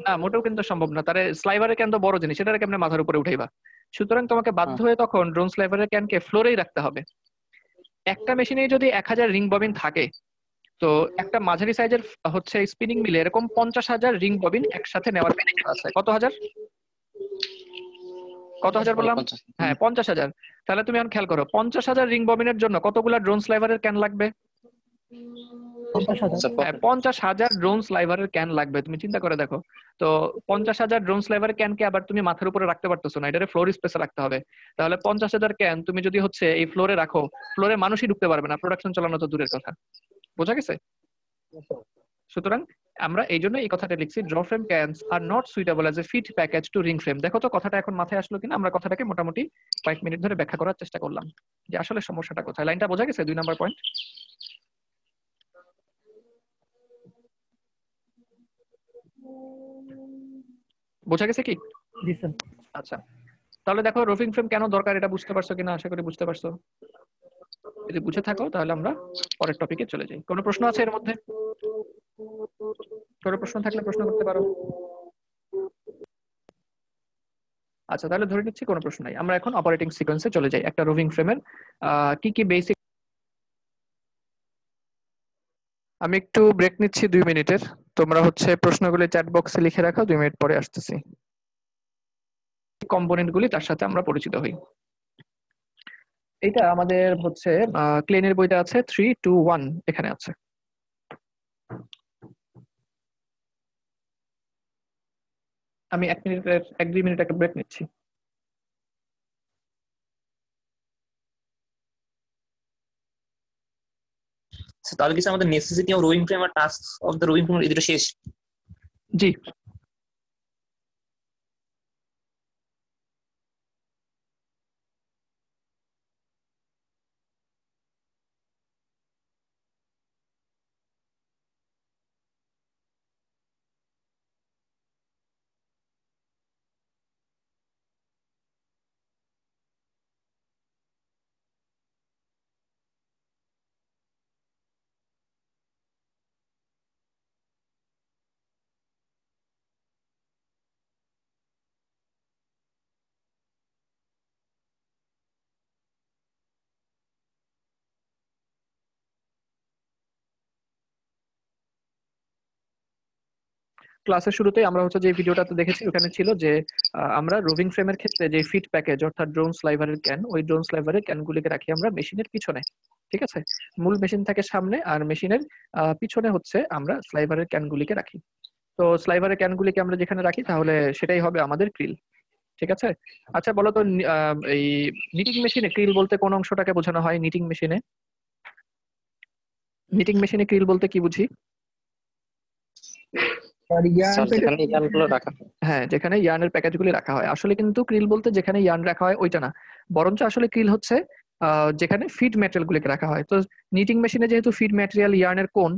না, মোটেও কিন্তু সম্ভব না। তার স্লাইভারের ক্যান তো বড় জিনিস, সেটাকে কেমনে মাথার উপরে উঠাইবা? সুতরাং তোমাকে বাধ্য হয়ে তখন ড্রোন স্লাইভারের ক্যানকে ফ্লোরেই রাখতে হবে। একটা মেশিনে যদি 1000 রিং ববিন থাকে, তো একটা মাঝারি সাইজের হচ্ছে স্পিনিং মিলে এরকম 50,000 রিং ববিন একসাথে নেওয়ার আছে। কত হাজার? কত হাজার বললাম? হ্যাঁ, 50,000। তাহলে তুমি এখন খেয়াল করো, 50,000 রিং ববিনের জন্য কতগুলা ড্রোন স্লাইভারের ক্যান লাগবে? 50,000 ড্রোন স্লাইভারের ক্যান লাগবে। তুমি চিন্তা করে দেখো তো, 50,000 ড্রোন স্লাইভারের ক্যানকে আবার তুমি মাথার উপরে রাখতে পারতেছো না, এটারে ফ্লোর স্পেসে রাখতে হবে। তাহলে 50,000 ক্যান তুমি যদি হচ্ছে এই ফ্লোরে রাখো, ফ্লোরে মানুষই ঢুকতে পারবে না, প্রোডাকশন চালানো তো দূরের কথা। বোঝা গেছে? সুতরাং আমরা এই জন্য এই কথাটা লিখছি, draw frame cans are not suitable as a fit package to ring frame. দেখো তো কথাটা এখন মাথায় আসলো কিনা? আমরা কথাটাকে মোটামুটি কয়েক মিনিট ধরে ব্যাখ্যা করার চেষ্টা করলাম যে আসলে সমস্যাটা কোথায়। লাইনটা বোঝা গেছে? 2 নাম্বার পয়েন্ট। বোঝা গেছে কি? আচ্ছা, তাহলে দেখো রোভিং ফ্রেম কেন দরকার এটা বুঝতে পারছো কিনা? আশা করি বুঝতে পারছো। যদি বুঝে থাকো তাহলে আমরা পরের টপিকে চলে যাই। কোনো প্রশ্ন আছে এর মধ্যে? কোনো প্রশ্ন থাকলে প্রশ্ন করতে পারো। আচ্ছা, তাহলে ধরে নিচ্ছি কোনো প্রশ্ন নাই। আমরা এখন অপারেটিং সিকোয়েন্সে চলে যাই। একটা রোভিং ফ্রেমের কি কি বেসিক আমি একটু ব্রেক নিচ্ছি 2 মিনিটের। তোমরা হচ্ছে প্রশ্নগুলি চ্যাট বক্সে লিখে রাখো, 2 মিনিট পরে আসতেছি। কম্পোনেন্ট গুলি তার সাথে আমরা পরিচিত হই। এটা আমাদের হচ্ছে ক্লেনের বইতে আছে 3, 2, 1 এখানে আছে। আমি 1-2 মিনিট একটা ব্রেক নিচ্ছি। তাহলে কিছু আমাদের নেসেসিটি অফ রোয়িং ফ্রেম আর task of the roving frame এই দুটো শেষ। জি, ক্লাসের শুরুতেই আমরা হচ্ছে যে ভিডিওটাতে দেখেছি ওখানে ছিল যে আমরা রোভিং ফ্রেমের ক্ষেত্রে যে ফিট প্যাকেজ অর্থাৎ ড্রোন স্লাইভারের ক্যান, ওই ড্রোন স্লাইভারের ক্যানগুলিকে রাখি আমরা মেশিনের পিছনে। ঠিক আছে, মূল মেশিন থাকে সামনে আর মেশিনের পিছনে হচ্ছে আমরা স্লাইভারের ক্যানগুলিকে রাখি। তো স্লাইভারের ক্যানগুলিকে আমরা যেখানে রাখি তাহলে সেটাই হবে আমাদের ক্রিল। ঠিক আছে, আচ্ছা বলো তো এই নিটিং মেশিনে ক্রিল বলতে কোন অংশটাকে বোঝানো হয়? নিটিং মেশিনে ক্রিল বলতে কি বুঝি? স্যার যেখানে ইয়ার্নগুলো রাখা হয়। হ্যাঁ, যেখানে ইয়ার্নের প্যাকেজগুলি রাখা হয়। আসলে কিন্তু ক্রিল বলতে যেখানে ইয়ার্ন রাখা হয় ওইটা না, বরঞ্চ আসলে ক্রিল হচ্ছে যেখানে ফিড ম্যাটেরিয়ালগুলিকে রাখা হয়। তো নিটিং মেশিনে যেহেতু ফিড ম্যাটেরিয়াল ইয়ার্নের কোন,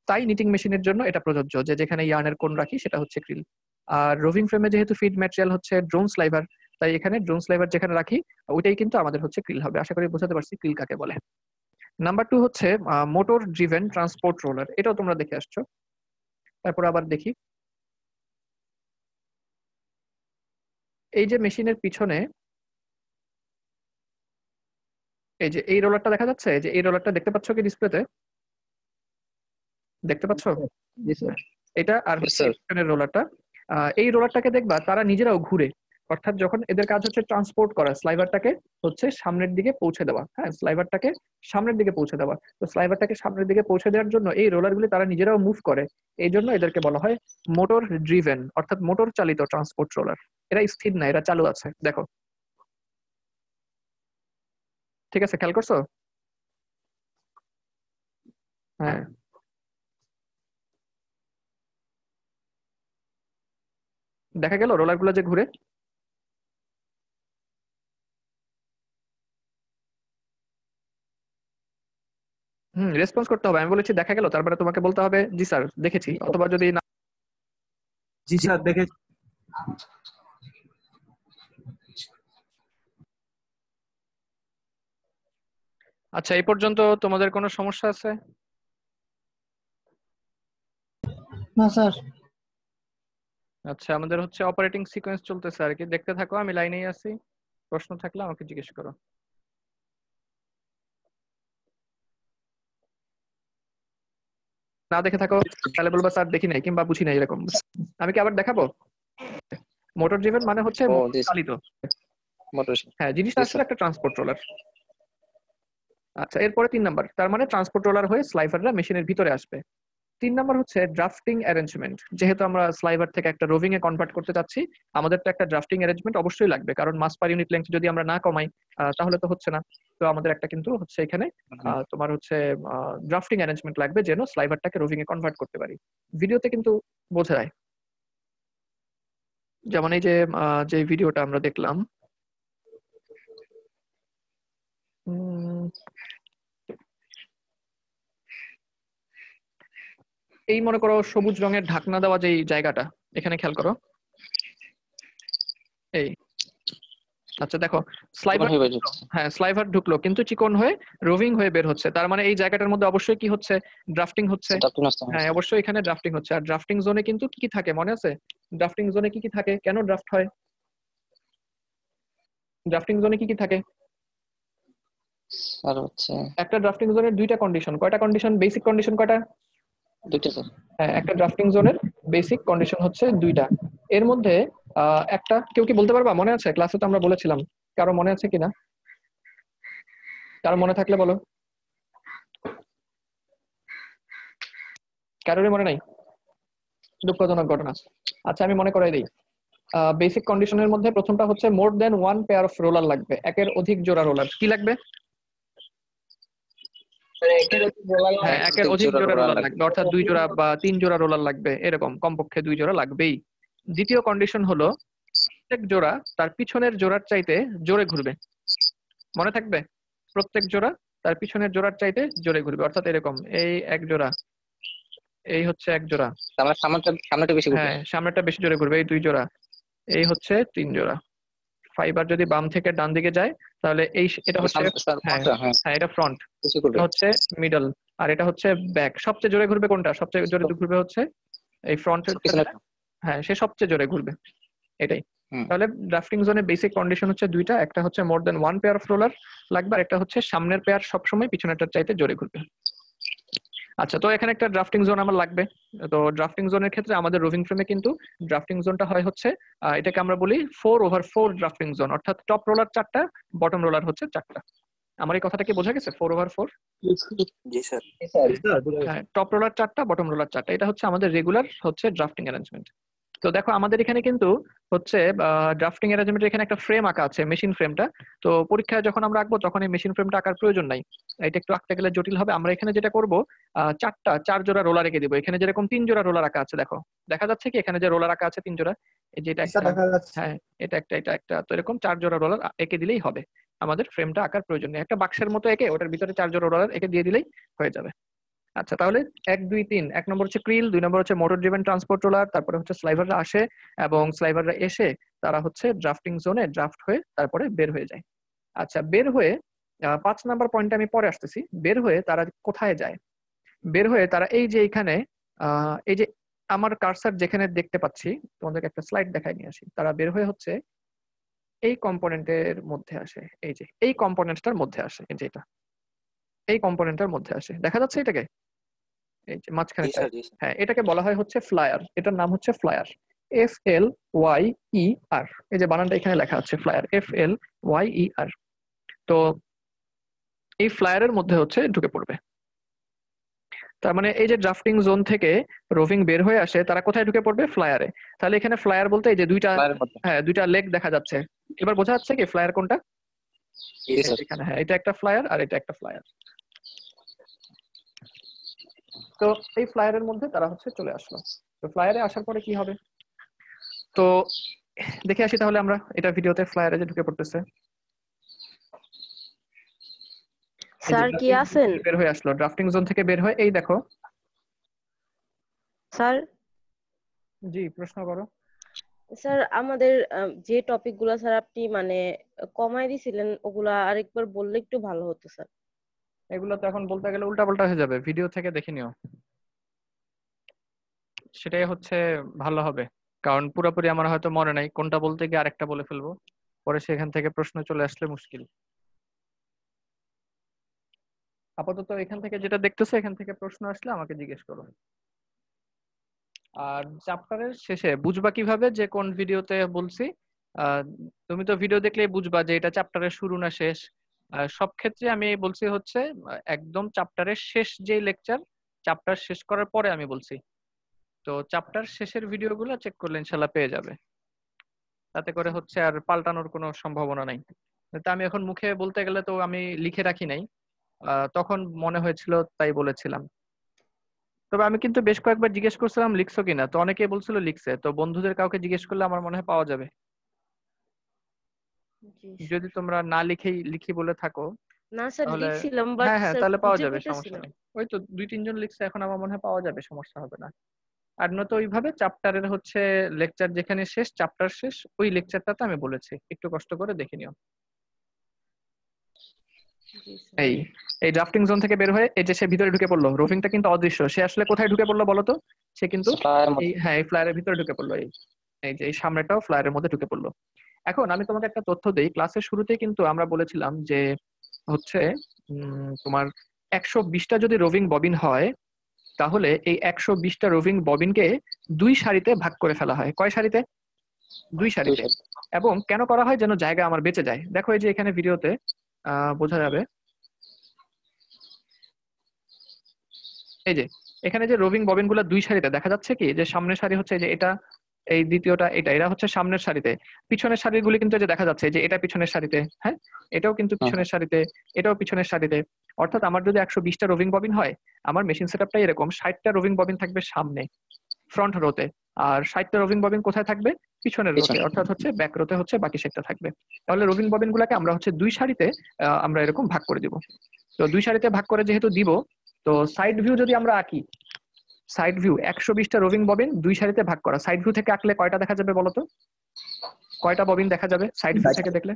তাই নিটিং মেশিনের জন্য এটা প্রযোজ্য যে যেখানে ইয়ার্নের কোন রাখি সেটা হচ্ছে ক্রিল। আর রোভিং ফ্রেমে যেহেতু ফিড ম্যাটেরিয়াল হচ্ছে ড্রোন স্লাইভার, তাই এখানে ড্রোন স্লাইভার যেখানে রাখি ওইটাই কিন্তু আমাদের হচ্ছে ক্রিল হবে। আশা করি বোঝাতে পারছি ক্রিল কাকে বলে। নাম্বার 2 হচ্ছে মোটর ড্রিভেন ট্রান্সপোর্ট রোলার। এটাও তোমরা দেখে আসছো। তারপর আবার দেখি, এই যে মেশিনের পিছনে এই যে এই রোলারটা দেখা যাচ্ছে, যে এই রোলারটা দেখতে পাচ্ছ কি ডিসপ্লেতে? দেখতে পাচ্ছ? এটা আর হচ্ছে পিছনের রোলারটা। এই রোলারটাকে দেখবা তারা নিজেরাও ঘুরে, অর্থাৎ যখন এদের কাজ হচ্ছে ট্রান্সপোর্ট করা, স্লাইভারটাকে হচ্ছে সামনের দিকে পৌঁছে দেওয়া। হ্যাঁ, স্লাইভারটাকে সামনের দিকে পৌঁছে দেওয়া। তো স্লাইভারটাকে সামনের দিকে পৌঁছে দেওয়ার জন্য এই রোলারগুলি তারা নিজেরাও মুভ করে। এই জন্য এদেরকে বলা হয় মোটর ড্রিভেন অর্থাৎ মোটর চালিত ট্রান্সপোর্ট রোলার। এরা স্থির না, এরা চালু আছে, দেখো। ঠিক আছে, খেয়াল করছো? হ্যাঁ, দেখা গেল রোলার গুলো যে ঘুরে। রেসপন্স করতে হবে। আমি বলেছি দেখা গেল, তারপরে তোমাকে বলতে হবে জি স্যার দেখেছি, অথবা যদি না জি স্যার দেখেছি। আচ্ছা, এই পর্যন্ত তোমাদের কোনো সমস্যা আছে? না স্যার। আচ্ছা, আমাদের হচ্ছে অপারেটিং সিকোয়েন্স চলতেছে আর কি, দেখতে থাকো, আমি লাইনেই আছি। প্রশ্ন থাকলে আমাকে জিজ্ঞেস করো। না দেখে থাকো তাহলে বলবা স্যার দেখি নাই কিংবা বুঝি নাই, এরকম। আমি কি আবার দেখাবো? মোটর ড্রিভেন মানে হচ্ছে চালিত। হ্যাঁ, জিনিসটা আসলে একটা ট্রান্সপোর্ট রোলার। আচ্ছা, এরপরে 3 নাম্বার, তার মানে ট্রান্সপোর্ট রোলার হয়ে স্লাইভাররা মেশিনের ভিতরে আসবে। 3 নাম্বার হচ্ছে ড্রাফটিং অ্যারেঞ্জমেন্ট। যেহেতু আমরা স্লাইভার থেকে একটা রোভিং এ কনভার্ট করতে চাচ্ছি, আমাদের তো একটা ড্রাফটিং অ্যারেঞ্জমেন্ট অবশ্যই লাগবে, কারণ মাস পার ইউনিট লেন্থ যদি আমরা না কমাই তাহলে তো হচ্ছে না। তো আমাদের একটা কিন্তু হচ্ছে এখানে তোমার হচ্ছে ড্রাফটিং অ্যারেঞ্জমেন্ট লাগবে যেন স্লাইভারটাকে রোভিং এ কনভার্ট করতে পারি। ভিডিওতে কিন্তু বোঝা যায়, যেমন এই যে ভিডিওটা আমরা দেখলাম, এই মনে করো সবুজ রঙের ঢাকনা দেওয়া যে জায়গাটা, এখানে খেয়াল করো। এই আচ্ছা দেখো, স্লাইভার, হ্যাঁ স্লাইভার ঢুকলো কিন্তু চিকন হয়ে রোভিং হয়ে বের হচ্ছে। তার মানে এই জায়গাটার মধ্যে অবশ্যই কি হচ্ছে? ড্রাফটিং হচ্ছে। হ্যাঁ, অবশ্যই এখানে ড্রাফটিং হচ্ছে। আর ড্রাফটিং জোনে কিন্তু কি কি থাকে মনে আছে? ড্রাফটিং জোনে কি কি থাকে, কেন ড্রাফট হয়? ড্রাফটিং জোনে কি কি থাকে? স্যার হচ্ছে একটা ড্রাফটিং জোনের 2টা কন্ডিশন। কয়টা কন্ডিশন? বেসিক কন্ডিশন কয়টা? দুইটা স্যার। হ্যাঁ, একটা ড্রাফটিং জোনের বেসিক কন্ডিশন হচ্ছে দুইটা। এর মধ্যে একটা কেউ কি বলতে পারবা, মনে আছে ক্লাসে তো আমরা বলেছিলাম, কারো মনে আছে কিনা? কারো মনে থাকলে বলো। কারোরই মনে নাই? দুঃখজনক ঘটনা। আচ্ছা আমি মনে করাই দিই। বেসিক কন্ডিশনের মধ্যে প্রথমটা হচ্ছে মোর দেন ওয়ান পেয়ার অফ রোলার লাগবে, একের অধিক জোড়া রোলার। কি লাগবে? হ্যাঁ, একের অধিক জোড়া রোলার লাগবে, অর্থাৎ 2 জোড়া বা 3 জোড়া রোলার লাগবে, এরকম কমপক্ষে 2 জোড়া লাগবেই। দ্বিতীয় কন্ডিশন হলো প্রত্যেক জোড়া তার পিছনের জোড়ার চাইতে জোরে ঘুরবে। মনে থাকবে? প্রত্যেক জোড়া তার পিছনের জোড়ার চাইতে জোরে ঘুরবে, অর্থাৎ এরকম এই এক জোড়া, এই হচ্ছে এক জোড়া, আমার সামনেটা বেশি ঘুরবে। হ্যাঁ সামনেরটা বেশি জোরে ঘুরবে, এই 2 জোড়া, এই হচ্ছে 3 জোড়া। ফাইবার যদি বাম থেকে ডান দিকে যায় তাহলে এটা হচ্ছে হ্যাঁ হ্যাঁ এটা ফ্রন্ট, এটা হচ্ছে মিডল, আর এটা হচ্ছে ব্যাক। সবচেয়ে জোরে ঘুরবে কোনটা? সবচেয়ে জোরে ঘুরবে হচ্ছে এই ফ্রন্টের, হ্যাঁ সে সবচেয়ে জোরে ঘুরবে, এটাই। তাহলে ড্রাফটিং জোনে বেসিক কন্ডিশন হচ্ছে দুইটা, একটা হচ্ছে মোর দেন ওয়ান পেয়ার অফ রোলার লাগবে, আর একটা হচ্ছে সামনের পেয়ার সবসময় পিছনেরটার চাইতে জোরে ঘুরবে। আচ্ছা, তো এখানে একটা ড্রাফটিং জোন আমার লাগবে। তো ড্রাফটিং জোনের ক্ষেত্রে আমাদের রোভিং ফ্রেমে কিন্তু ড্রাফটিং জোনটা হয় হচ্ছে এটাকে আমরা বলি 4/4 ড্রাফটিং জোন, অর্থাৎ টপ রোলার 4টা, বটম রোলার হচ্ছে 4টা। আমার এই কথাটা কি বোঝা গেছে? 4/4? জি স্যার। হ্যাঁ, টপ রোলার 4টা, বটম রোলার 4টা, এটা হচ্ছে আমাদের রেগুলার হচ্ছে ড্রাফটিং অ্যারেঞ্জমেন্ট। তো দেখো আমাদের এখানে কিন্তু হচ্ছে ড্রাফটিং অ্যারেঞ্জমেন্টের এখানে একটা ফ্রেম আঁকা আছে, মেশিন ফ্রেমটা। তো পরীক্ষায় যখন আমরা আঁকবো তখন এই মেশিন ফ্রেমটা আঁকার প্রয়োজন নাই, এটা একটু আঁকতে গেলে জটিল হবে। আমরা এখানে যেটা করব, 4 জোড়া রোলার এঁকে দিব। এখানে যেরকম 3 জোড়া রোলার আঁকা আছে, দেখো দেখা যাচ্ছে কি এখানে যে রোলার আঁকা আছে 3 জোড়া, এই যে এটা একটা, হ্যাঁ এটা একটা, এটা একটা, তো এরকম 4 জোড়া রোলার এঁকে দিলেই হবে, আমাদের ফ্রেমটা আঁকার প্রয়োজন নেই। একটা বাক্সের মতো এঁকে ওটার ভিতরে 4 জোড়া রোলার এঁকে দিয়ে দিলেই হয়ে যাবে। আচ্ছা, তাহলে 1 2 3, 1 নম্বর হচ্ছে ক্রিল, 2 নম্বর হচ্ছে মোটর ড্রিভেন ট্রান্সপোর্ট রোলার, তারপরে হচ্ছে স্লাইভাররা আসে এবং স্লাইভাররা এসে তারা হচ্ছে ড্রাফটিং জোনে ড্রাফট হয়ে তারপরে বের হয়ে যায়। আচ্ছা, বের হয়ে 5 নাম্বার পয়েন্টে আমি পরে আসতেছি। বের হয়ে তারা কোথায় যায়? বের হয়ে তারা এই যে এখানে এই যে আমার কার্সার যেখানে দেখতে পাচ্ছি, তোমাদেরকে একটা স্লাইড দেখাই নিয়ে আসি। তারা বের হয়ে হচ্ছে এই কম্পোনেন্টের মধ্যে আসে, এই যে এই কম্পোনেন্টটার মধ্যে আসে, এই যে এটা এই কম্পোনেন্টটার মধ্যে আসে, দেখা যাচ্ছে এটাকে, এই যে মাঝখানে, হ্যাঁ এটাকে বলা হয় হচ্ছে ফ্লায়ার। এটার নাম হচ্ছে ফ্লায়ার, FLYER। এই যে বানানটা এখানে লেখা আছে ফ্লায়ার, FLYER। তো এই ফ্লায়ারের মধ্যে হচ্ছে ঢুকে পড়বে। তার মানে এই যে ড্রাফটিং জোন থেকে রোভিং বের হয়ে আসে, তারা কোথায় ঢুকে পড়বে? ফ্লায়ারে। তাহলে এখানে ফ্লায়ার বলতে এই যে দুইটা, হ্যাঁ দুইটা লেগ দেখা যাচ্ছে, এবার বোঝা যাচ্ছে কি ফ্লায়ার কোনটা? এখানে, হ্যাঁ এটা একটা ফ্লায়ার আর এটা একটা ফ্লায়ার। তো এই ফ্লায়ারের মধ্যে তারা হচ্ছে চলে আসলো। তো ফ্লায়ারে আসার পরে কি হবে? তো দেখে আসি তাহলে আমরা, এটা ভিডিওতে ফ্লায়ারে যে ঢুকে পড়তেছে, স্যার কি আছেন? বের হয়ে আসলো ড্রাফটিং জোন থেকে বের হয়ে, এই দেখো। স্যার জি, প্রশ্ন করো। স্যার আমাদের যে টপিকগুলো স্যার আপনি মানে কমায় দিছিলেন, ওগুলা আরেকবার বললে একটু ভালো হতো স্যার। এগুলো তো এখন বলতে গেলে উল্টাপাল্টা হয়ে যাবে, ভিডিও থেকে দেখে নিও, সেটাই হচ্ছে ভালো হবে। কারণ পুরোপুরি আমার হয়তো মনে নাই, কোনটা বলতে গিয়ে আরেকটা বলে ফেলবো, পরে সেখান থেকে প্রশ্ন চলে আসলে মুশকিল। আপাতত এখান থেকে যেটা দেখতেছো, এখান থেকে প্রশ্ন আসলে আমাকে জিজ্ঞেস করো। আর চ্যাপ্টারের শেষে বুঝবা কিভাবে যে কোন ভিডিওতে বলছি? তুমি তো ভিডিও দেখলেই বুঝবা যে এটা চ্যাপ্টারের শুরু না শেষ। সব ক্ষেত্রে আমি বলছি হচ্ছে একদম চ্যাপ্টারের শেষ যে লেকচার, চ্যাপ্টার শেষ করার পরে আমি বলছি। তো চ্যাপ্টার শেষের ভিডিওগুলো চেক করলে ইনশাল্লাহ পেয়ে যাবে, তাতে করে হচ্ছে আর পাল্টানোর কোনো সম্ভাবনা নাই। তা আমি এখন মুখে বলতে গেলে তো আমি লিখে রাখি নাই, তখন মনে হয়েছিল তাই বলেছিলাম। তবে আমি কিন্তু বেশ কয়েকবার জিজ্ঞেস করছিলাম লিখছো কিনা, তো অনেকেই বলছিল লিখছে। তো বন্ধুদের কাউকে জিজ্ঞেস করলে আমার মনে হয় পাওয়া যাবে। যদি তোমরা না লিখি বলে থাকো, না স্যার তাহলে লিখছিলাম, বাট হ্যাঁ হ্যাঁ স্যার তাহলে পাওয়া খুঁজে যাবে, পেতেছি সমস্যা না। নেই। ওই তো 2-3 জন লিখছে, এখন আমার মনে হয় পাওয়া যাবে, সমস্যা হবে না। আর নয়তো ওইভাবে চ্যাপ্টারের হচ্ছে লেকচার যেখানে শেষ, চ্যাপ্টার শেষ, ওই লেকচারটাতে আমি বলেছি, একটু কষ্ট করে দেখে নিও। এই ড্রাফটিং জোন থেকে বের হয়ে এই যে সে ভিতরে ঢুকে পড়লো, রোভিংটা কিন্তু অদৃশ্য। সে আসলে কোথায় ঢুকে পড়লো বলতো? সে কিন্তু এই ফ্লায়ারের ভিতরে ঢুকে পড়লো, এই যে এই সামনেটাও ফ্লায়ারের মধ্যে ঢুকে পড়লো। এখন আমি তোমাকে একটা তথ্য দেই, ক্লাসের শুরুতেই কিন্তু আমরা বলেছিলাম যে হচ্ছে তোমার 120টা যদি রোভিং ববিন হয়, তাহলে এই 120টা রোভিং ববিনকে 2 সারিতে ভাগ করে ফেলা হয়। কয় সারিতে? 2 সারিতে। এবং কেন করা হয়? যেন জায়গা আমার বেঁচে যায়। দেখো এই যে এখানে ভিডিওতে বোঝা যাবে, এই যে এখানে যে রোভিং ববিনগুলো 2 সারিতে দেখা যাচ্ছে কি, যে সামনের সারি হচ্ছে যে এটা, এই দ্বিতীয়টা এটা, এরা হচ্ছে সামনের সারিতে। পিছনের সারিগুলি কিন্তু যে দেখা যাচ্ছে যে এটা পিছনের সারিতে, হ্যাঁ এটাও কিন্তু পিছনের সারিতে, এটাও পিছনের সারিতে। অর্থাৎ আমার যদি 120টা রোভিং ববিন হয়, আমার মেশিন সেটআপটা এরকম 60টা রোভিং ববিন থাকবে সামনে ফ্রন্ট রোতে, আর 60টা রোভিং ববিন কোথায় থাকবে? পিছনের রোতে, অর্থাৎ হচ্ছে ব্যাক রোতে হচ্ছে বাকি সেটটা থাকবে। তাহলে রোভিং ববিন গুলাকে আমরা হচ্ছে 2 সারিতে আমরা এরকম ভাগ করে দিব। তো 2 সারিতে ভাগ করে যেহেতু দিব, তো সাইড ভিউ যদি আমরা আঁকি, সাইড ভিউ 120টা রোভিং ববিন 2 সারিতে ভাগ করা, সাইড ভিউ থেকে আঁকলে কয়টা দেখা যাবে বলতো? কয়টা ববিন দেখা যাবে সাইড ভিউ থেকে দেখলে?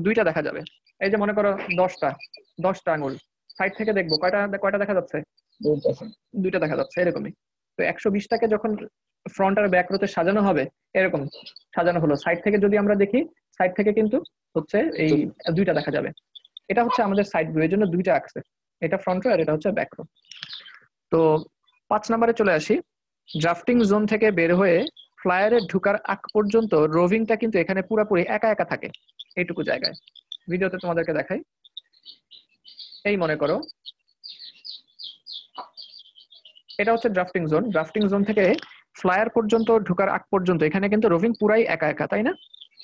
2টা দেখা যাবে। এই যে মনে করো 10টা আঙুল সাইড থেকে দেখবো, কয়টা দেখা যাচ্ছে? 2টা দেখা যাচ্ছে, এরকমই। তো 120টাকে যখন ফ্রন্ট আর ব্যাক রোতে সাজানো হবে, এরকম সাজানো হলো, সাইড থেকে যদি আমরা দেখি, সাইড থেকে কিন্তু হচ্ছে এই 2টা দেখা যাবে। এটা হচ্ছে আমাদের সাইড ভিউ, এর জন্য 2টা আঁকছে, এটা ফ্রন্ট রো আর এটা হচ্ছে ব্যাক রো। তো 5 নম্বরে চলে আসি। ড্রাফটিং জোন থেকে বের হয়ে ফ্লায়ারে ঢুকার আগ পর্যন্ত রোভিংটা কিন্তু এখানে পুরোপুরি একা একা থাকে, এইটুকু জায়গায়। ভিডিওতে তোমাদেরকে দেখাই। এই মনে করো এটা হচ্ছে ড্রাফটিং জোন। ড্রাফটিং জোন থেকে ফ্লায়ার পর্যন্ত ঢুকার আগ পর্যন্ত এখানে কিন্তু রোভিং পুরাই একা একা, তাই না?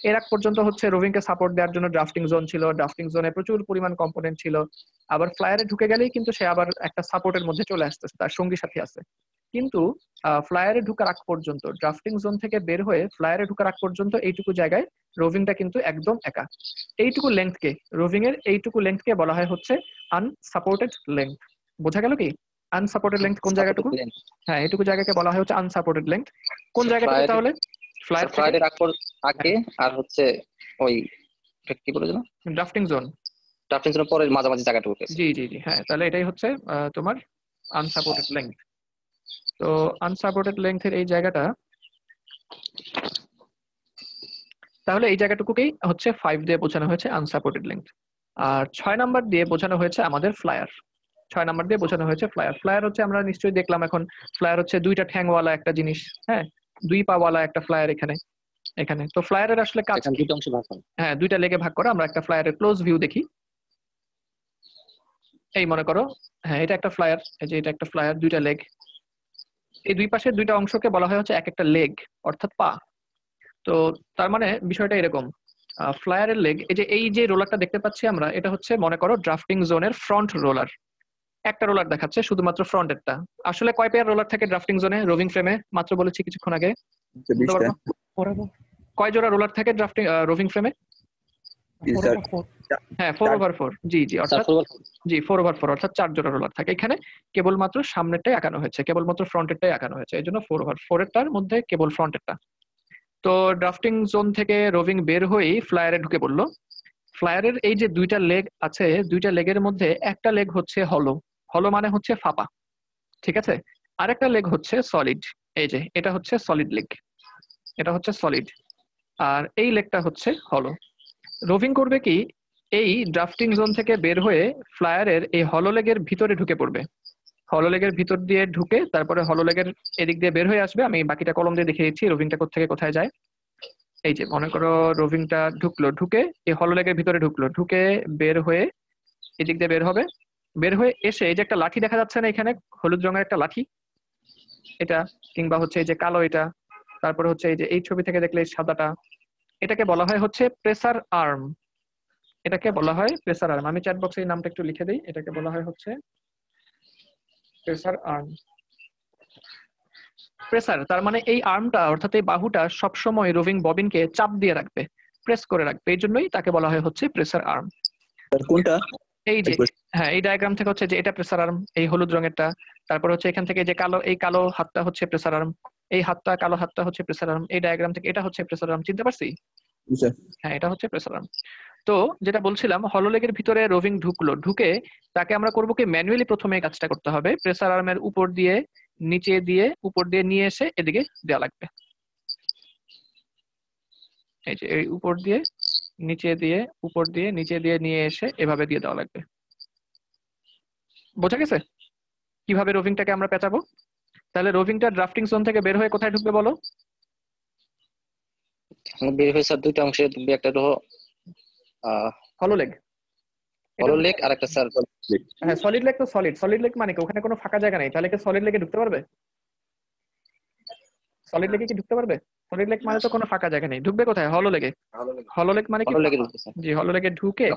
এর আগ পর্যন্ত হচ্ছে রোভিং কে সাপোর্ট দেওয়ার জন্য ড্রাফটিং জোন ছিল, ড্রাফটিং জোনে প্রচুর পরিমাণ কম্পোনেন্ট ছিল। আবার ফ্লায়ারে ঢুকে গেলেই কিন্তু সে আবার একটা সাপোর্টের মধ্যে চলে আসতেছে, তার সঙ্গী সাথী আছে। কিন্তু ফ্লায়ারে ঢুকার আগ পর্যন্ত, ড্রাফটিং জোন থেকে বের হয়ে ফ্লায়ারে ঢুকার আগ পর্যন্ত এইটুকু জায়গায় রোভিংটা কিন্তু একদম একা। এইটুকু লেন্থকে, রোভিং এর এইটুকু লেন্থকে বলা হয় হচ্ছে আনসাপোর্টেড লেন্থ। বোঝা গেল কি আনসাপোর্টেড লেন্থ কোন জায়গাটুকু? হ্যাঁ এইটুকু জায়গাকে বলা হয় হচ্ছে আনসাপোর্টেড লেন্থ। কোন জায়গাটুকু তাহলে? ফ্লায়ারের আগে আর হচ্ছে ওই কি বলে জানো, ড্রাফটিং জোন, ড্রাফটিং জোনের পরে মাঝামাঝি জায়গাটুকু। জি জি জি, হ্যাঁ তাহলে এটাই হচ্ছে তোমার আনসাপোর্টেড লেন্থ। তো আনসাপোর্টেড লেন্থের এই জায়গাটা, তাহলে এই জায়গাটুকুকেই হচ্ছে 5 দিয়ে বোঝানো হয়েছে আনসাপোর্টেড লেন্থ। আর 6 নাম্বার দিয়ে বোঝানো হয়েছে আমাদের ফ্লায়ার। 6 নাম্বার দিয়ে বোঝানো হয়েছে ফ্লায়ার। ফ্লায়ার হচ্ছে আমরা নিশ্চয়ই দেখলাম এখন, ফ্লায়ার হচ্ছে 2টা ঠ্যাংওয়ালা একটা জিনিস, হ্যাঁ 2 পাওয়ালা একটা ফ্লায়ার এখানে। তো ফ্লায়ারের আসলে কাজ, 2টা অংশে ভাগ করা, হ্যাঁ 2টা লেগে ভাগ করা। আমরা একটা ফ্লায়ারের ক্লোজ ভিউ দেখি। এই মনে করো, হ্যাঁ এটা একটা ফ্লায়ার, এই যে এটা একটা ফ্লায়ার, 2টা লেগ। এই দুই পাশের 2টা অংশকে বলা হয় হচ্ছে এক একটা লেগ, অর্থাৎ পা। তো তার মানে বিষয়টা এরকম, ফ্লায়ারের লেগ, এই যে রোলারটা দেখতে পাচ্ছি আমরা, এটা হচ্ছে মনে করো ড্রাফটিং জোনের ফ্রন্ট রোলার। একটা রোলার দেখাচ্ছে শুধুমাত্র ফ্রন্টেরটা। আসলে কয় পেয়ার রোলার থাকে ড্রাফটিং জোনে রোভিং ফ্রেমে? মাত্র বলেছি কিছুক্ষণ আগে। কয় জোড়া রোলার থাকে ড্রাফটিং রোভিং ফ্রেমে? হ্যাঁ 4/4, জি জি, অর্থাৎ 4/4 অর্থাৎ 4 জোড়া রোলার থাকে। এখানে কেবলমাত্র সামনেরটাই আঁকানো হয়েছে, কেবলমাত্র ফ্রন্টেরটাই আঁকানো হয়েছে, এই জন্য 4/4 এরটার মধ্যে কেবল ফ্রন্টেরটা। তো ড্রাফটিং জোন থেকে রোভিং বের হয়েই ফ্লায়ারে ঢুকে পড়লো। ফ্লায়ারের এই যে 2টা লেগ আছে, 2টা লেগের মধ্যে একটা লেগ হচ্ছে হলো, হলো মানে হচ্ছে ফাঁপা, ঠিক আছে? আরেকটা লেগ হচ্ছে সলিড, এই যে এটা হচ্ছে সলিড লেগ, এটা হচ্ছে সলিড, আর এই লেগটা হচ্ছে হলো। রোভিং করবে কি, এই ড্রাফটিং জোন থেকে বের হয়ে ফ্লায়ারের এই হলো লেগের ভিতরে ঢুকে পড়বে। হলো লেগের ভিতর দিয়ে ঢুকে তারপরে হলো লেগের এদিক দিয়ে বের হয়ে আসবে। আমি বাকিটা কলম দিয়ে দেখিয়ে দিচ্ছি রোভিংটা কোথা থেকে কোথায় যায়। এই যে মনে করো রোভিংটা ঢুকলো, ঢুকে এই হলো লেগের ভিতরে ঢুকলো, ঢুকে বের হয়ে এদিক দিয়ে বের হবে, বের হয়ে এসে এই যে একটা লাঠি দেখা যাচ্ছে না এখানে, হলুদ রঙের একটা লাঠি, এটা, কিংবা হচ্ছে এই যে কালো এটা, তারপরে হচ্ছে এই যে এই ছবি থেকে দেখলে সাদাটা, এটাকে বলা হয় হচ্ছে প্রেসার আর্ম। এটাকে বলা হয় প্রেসার আর্ম। আমি চ্যাট বক্সে এই নামটা একটু লিখে দিই, এটাকে বলা হয় হচ্ছে প্রেসার আর্ম। প্রেসার তার মানে এই আর্মটা অর্থাৎ এই বাহুটা সবসময় রোভিং ববিনকে চাপ দিয়ে রাখবে, প্রেস করে রাখবে, এই জন্যই তাকে বলা হয় হচ্ছে প্রেসার আর্ম। কোনটা? এই যে হ্যাঁ এই ডায়াগ্রাম থেকে হচ্ছে যে এটা প্রেসার আর্ম, এই হলুদ রঙেরটা, তারপর হচ্ছে এখান থেকে যে কালো, এই কালো হাতটা হচ্ছে প্রেসার আর্ম, এই হাতটা কালো হাতটা হচ্ছে প্রেসার আর্ম, এই ডায়াগ্রাম থেকে এটা হচ্ছে প্রেসার আর্ম। চিনতে পারছি? হ্যাঁ এটা হচ্ছে প্রেসার আর্ম। তো যেটা বলছিলাম, হলো লেগের ভিতরে রোভিং ঢুকলো, ঢুকে তাকে আমরা করবো কি ম্যানুয়ালি প্রথমে এই কাজটা করতে হবে, প্রেসার আর্মের উপর দিয়ে নিচে দিয়ে উপর দিয়ে নিয়ে এসে এদিকে দেওয়া লাগবে। এই যে এই উপর দিয়ে নিচে দিয়ে উপর দিয়ে নিচে দিয়ে নিয়ে এসে এভাবে দিয়ে দেওয়া লাগবে। বোঝা গেছে? কিভাবে রোভিংটাকে আমরা পেঁচাবো? তাহলে রোভিংটা ড্রাফটিং জোন থেকে বের হয়ে কোথায় ঢুকবে বলো? বের হয়ে স্যার দুইটা অংশে থাকবে, একটা হলো হলো লেগ। হলো লেগ আর একটা স্যার হ্যাঁ সলিড লেগ তো সলিড লেগ মানে কি ওখানে কোনো ফাঁকা জায়গা নেই, তাহলে কি সলিড লেগে ঢুকতে পারবে? সলিড লেগে কি ঢুকতে পারবে? সলিড লেগ মানে তো কোনো ফাঁকা জায়গা নেই, ঢুকবে কোথায়? হলো লেগে। হলো লেগ মানে কি? হলো লেগে ঢুকবে স্যার। জি হলো লেগে ঢুকে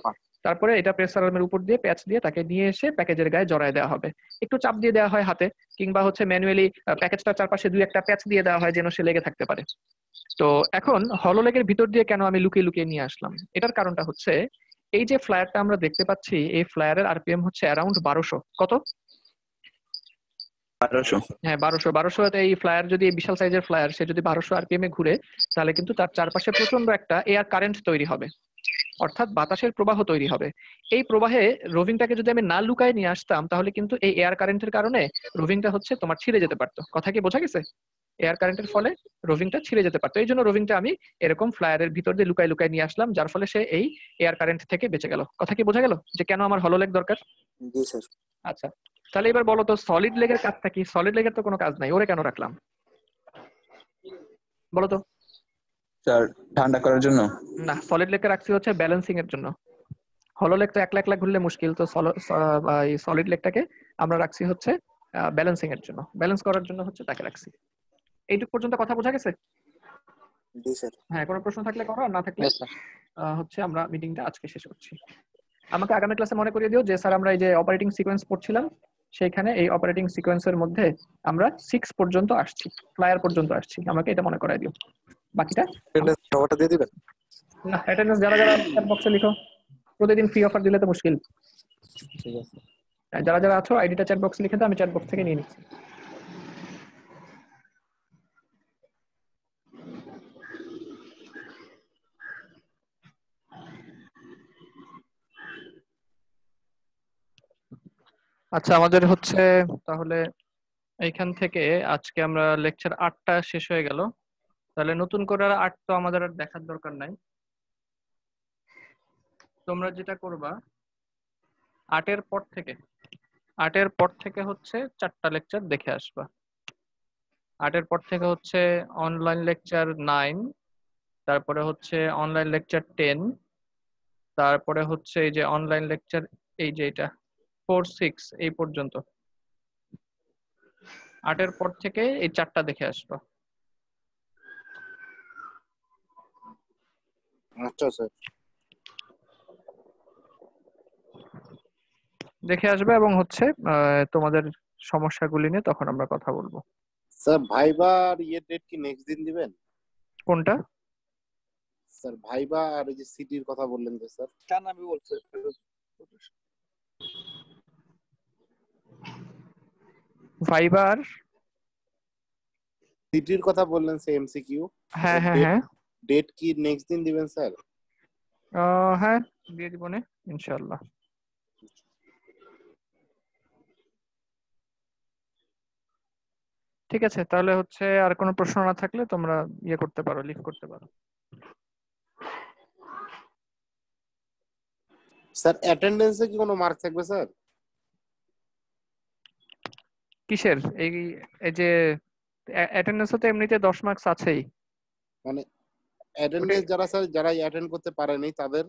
তারপরে এটা প্রেসার আর্মের উপর দিয়ে প্যাচ দিয়ে তাকে নিয়ে এসে প্যাকেজের গায়ে জড়ায় দেওয়া হবে, একটু চাপ দিয়ে দেওয়া হয় হাতে, কিংবা হচ্ছে ম্যানুয়ালি প্যাকেজটার চারপাশে দুই একটা প্যাচ দিয়ে দেওয়া হয় যেন সে লেগে থাকতে পারে। তো এখন হলো লেগের ভিতর দিয়ে কেন আমি লুকিয়ে লুকিয়ে নিয়ে আসলাম, এটার কারণটা হচ্ছে এই যে ফ্লায়ারটা আমরা দেখতে পাচ্ছি এই ফ্লায়ারের আরপিএম হচ্ছে অ্যারাউন্ড 1200। কত? 1200। হ্যাঁ 1200 এই ফ্লায়ার যদি বিশাল সাইজের ফ্লায়ার সে যদি 1200 আরপিএম এ ঘুরে তাহলে কিন্তু তার চারপাশে প্রচন্ড একটা এয়ার কারেন্ট তৈরি হবে, অর্থাৎ বাতাসের প্রবাহ তৈরি হবে। এই প্রবাহে রোভিংটাকে যদি আমি না লুকায় নিয়ে আসতাম তাহলে কিন্তু এই এয়ার কারেন্টের কারণে রোভিংটা হচ্ছে তোমার ছিঁড়ে যেতে পারতো। কথা কি বোঝা গেছে? এয়ার কারেন্টের ফলে রোভিংটা ছিঁড়ে যেতে পারতো, এই জন্য রোভিংটা আমি এরকম ফ্লায়ারের ভিতর দিয়ে লুকায় লুকায় নিয়ে আসলাম, যার ফলে সে এই এয়ার কারেন্ট থেকে বেঁচে গেল। কথা কি বোঝা গেল যে কেন আমার হলো লেগ দরকার? জি স্যার। আচ্ছা তাহলে এবার বলো তো সলিড লেগের কাজটা কি? সলিড লেগের তো কোনো কাজ নাই, ওরে কেন রাখলাম বলো তো? স্যার ঠান্ডা করার জন্য। না, সলিড লেগকে রাখছি হচ্ছে ব্যালেন্সিং এর জন্য। হলো লেগ তো একলা একলা ঘুরলে মুশকিল, তো এই সলিড লেগটাকে আমরা রাখছি হচ্ছে ব্যালেন্সিং এর জন্য, ব্যালেন্স করার জন্য হচ্ছে তাকে রাখছি। এইটুক পর্যন্ত কথা বোঝা গেছে? জি স্যার। হ্যাঁ কোনো প্রশ্ন থাকলে করো, আর না থাকলে Yes, sir. হচ্ছে আমরা মিটিংটা আজকে শেষ করছি। আমাকে আগামী ক্লাসে মনে করিয়ে দিও যে স্যার আমরা এই যে অপারেটিং সিকোয়েন্স পড়ছিলাম সেইখানে এই অপারেটিং সিকোয়েন্সের মধ্যে আমরা 6 পর্যন্ত আসছি, ফ্লায়ার পর্যন্ত আসছি, আমাকে এটা মনে করায় দিও। বাকিটা জবাবটা দিয়ে দিবেন। না, অ্যাটেন্ডেন্স যারা যারা চ্যাট বক্সে লিখো, প্রতিদিন ফ্রি অফার দিলে তো মুশকিল। ঠিক আছে। যারা যারা আছো আইডিটা চ্যাট বক্সে লিখে দাও, আমি চ্যাট বক্স থেকে নিয়ে নিচ্ছি। আচ্ছা আমাদের হচ্ছে তাহলে এইখান থেকে আজকে আমরা লেকচার 8টা শেষ হয়ে গেল। তাহলে নতুন করে আর 8 তো আমাদের আর দেখার দরকার নাই। তোমরা যেটা করবা 8 এর পর থেকে হচ্ছে 4টা লেকচার দেখে আসবা। 8 এর পর থেকে হচ্ছে অনলাইন লেকচার 9, তারপরে হচ্ছে অনলাইন লেকচার 10, তারপরে হচ্ছে এই যে অনলাইন লেকচার এই যে এটা 4, 6 এই পর্যন্ত। 8 এর পর থেকে এই 4টা দেখে আসবা। আচ্ছা স্যার। দেখে আসবে এবং হচ্ছে তোমাদের সমস্যাগুলি নিয়ে তখন আমরা কথা বলবো। স্যার ভাইবার ডেট কি নেক্সট দিন দিবেন? কোনটা স্যার ভাইবা আর এই যে সিটির কথা বললেন যে স্যার, কেন আমি বলছি ভাইবার সিটির কথা বললেন সে এমসিকিউ, হ্যাঁ হ্যাঁ হ্যাঁ ডেট কি নেক্সট দিন দিবেন স্যার? হ্যাঁ দিয়ে দিব নে ইনশাআল্লাহ। ঠিক আছে তাহলে হচ্ছে আর কোনো প্রশ্ন না থাকলে তোমরা ইয়ে করতে পারো, লিভ করতে পারো। স্যার অ্যাটেন্ডেন্সে কি কোনো মার্ক থাকবে স্যার? কিসের এই এই যে অ্যাটেন্ডেন্সে তো এমনিতে 10 মার্কস আছেই। মানে অ্যাটেন্ডেন্স যারা স্যার যারা অ্যাটেন্ড করতে পারেনি তাদের?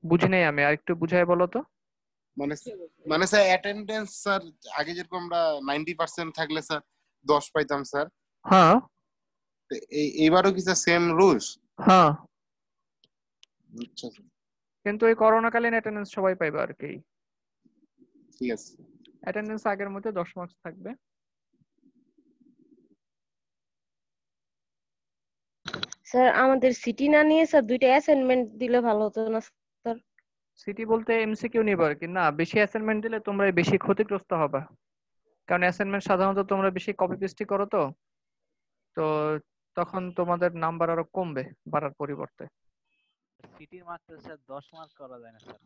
বুঝি নাই আমি, আর একটু বুঝাই বলো তো। মানে স্যার অ্যাটেন্ডেন্স স্যার আগে যেরকম আমরা 90% থাকলে স্যার 10 পাইতাম স্যার, হ্যাঁ এইবারও কি স্যার সেম রুলস? হ্যাঁ আচ্ছা কিন্তু এই করোনাকালীন অ্যাটেন্ডেন্স সবাই পাইবে আর কি। ঠিক আছে, অ্যাটেন্ডেন্স আগের মধ্যে 10 মার্কস থাকবে। স্যার আমাদের সিটি না নিয়ে স্যার দুইটা অ্যাসাইনমেন্ট দিলে ভালো হতো না স্যার? সিটি বলতে এমসিকিউ নিবে আর কি। না, বেশি অ্যাসাইনমেন্ট দিলে তোমরা বেশি ক্ষতিগ্রস্ত হবে, কারণ অ্যাসাইনমেন্ট সাধারণত তোমরা বেশি কপি পেস্টই করো, তো তো তখন তোমাদের নাম্বার আরো কমবে বাড়ার পরিবর্তে। সিটির মাত্র স্যার 10 মার্ক করা যায় না স্যার।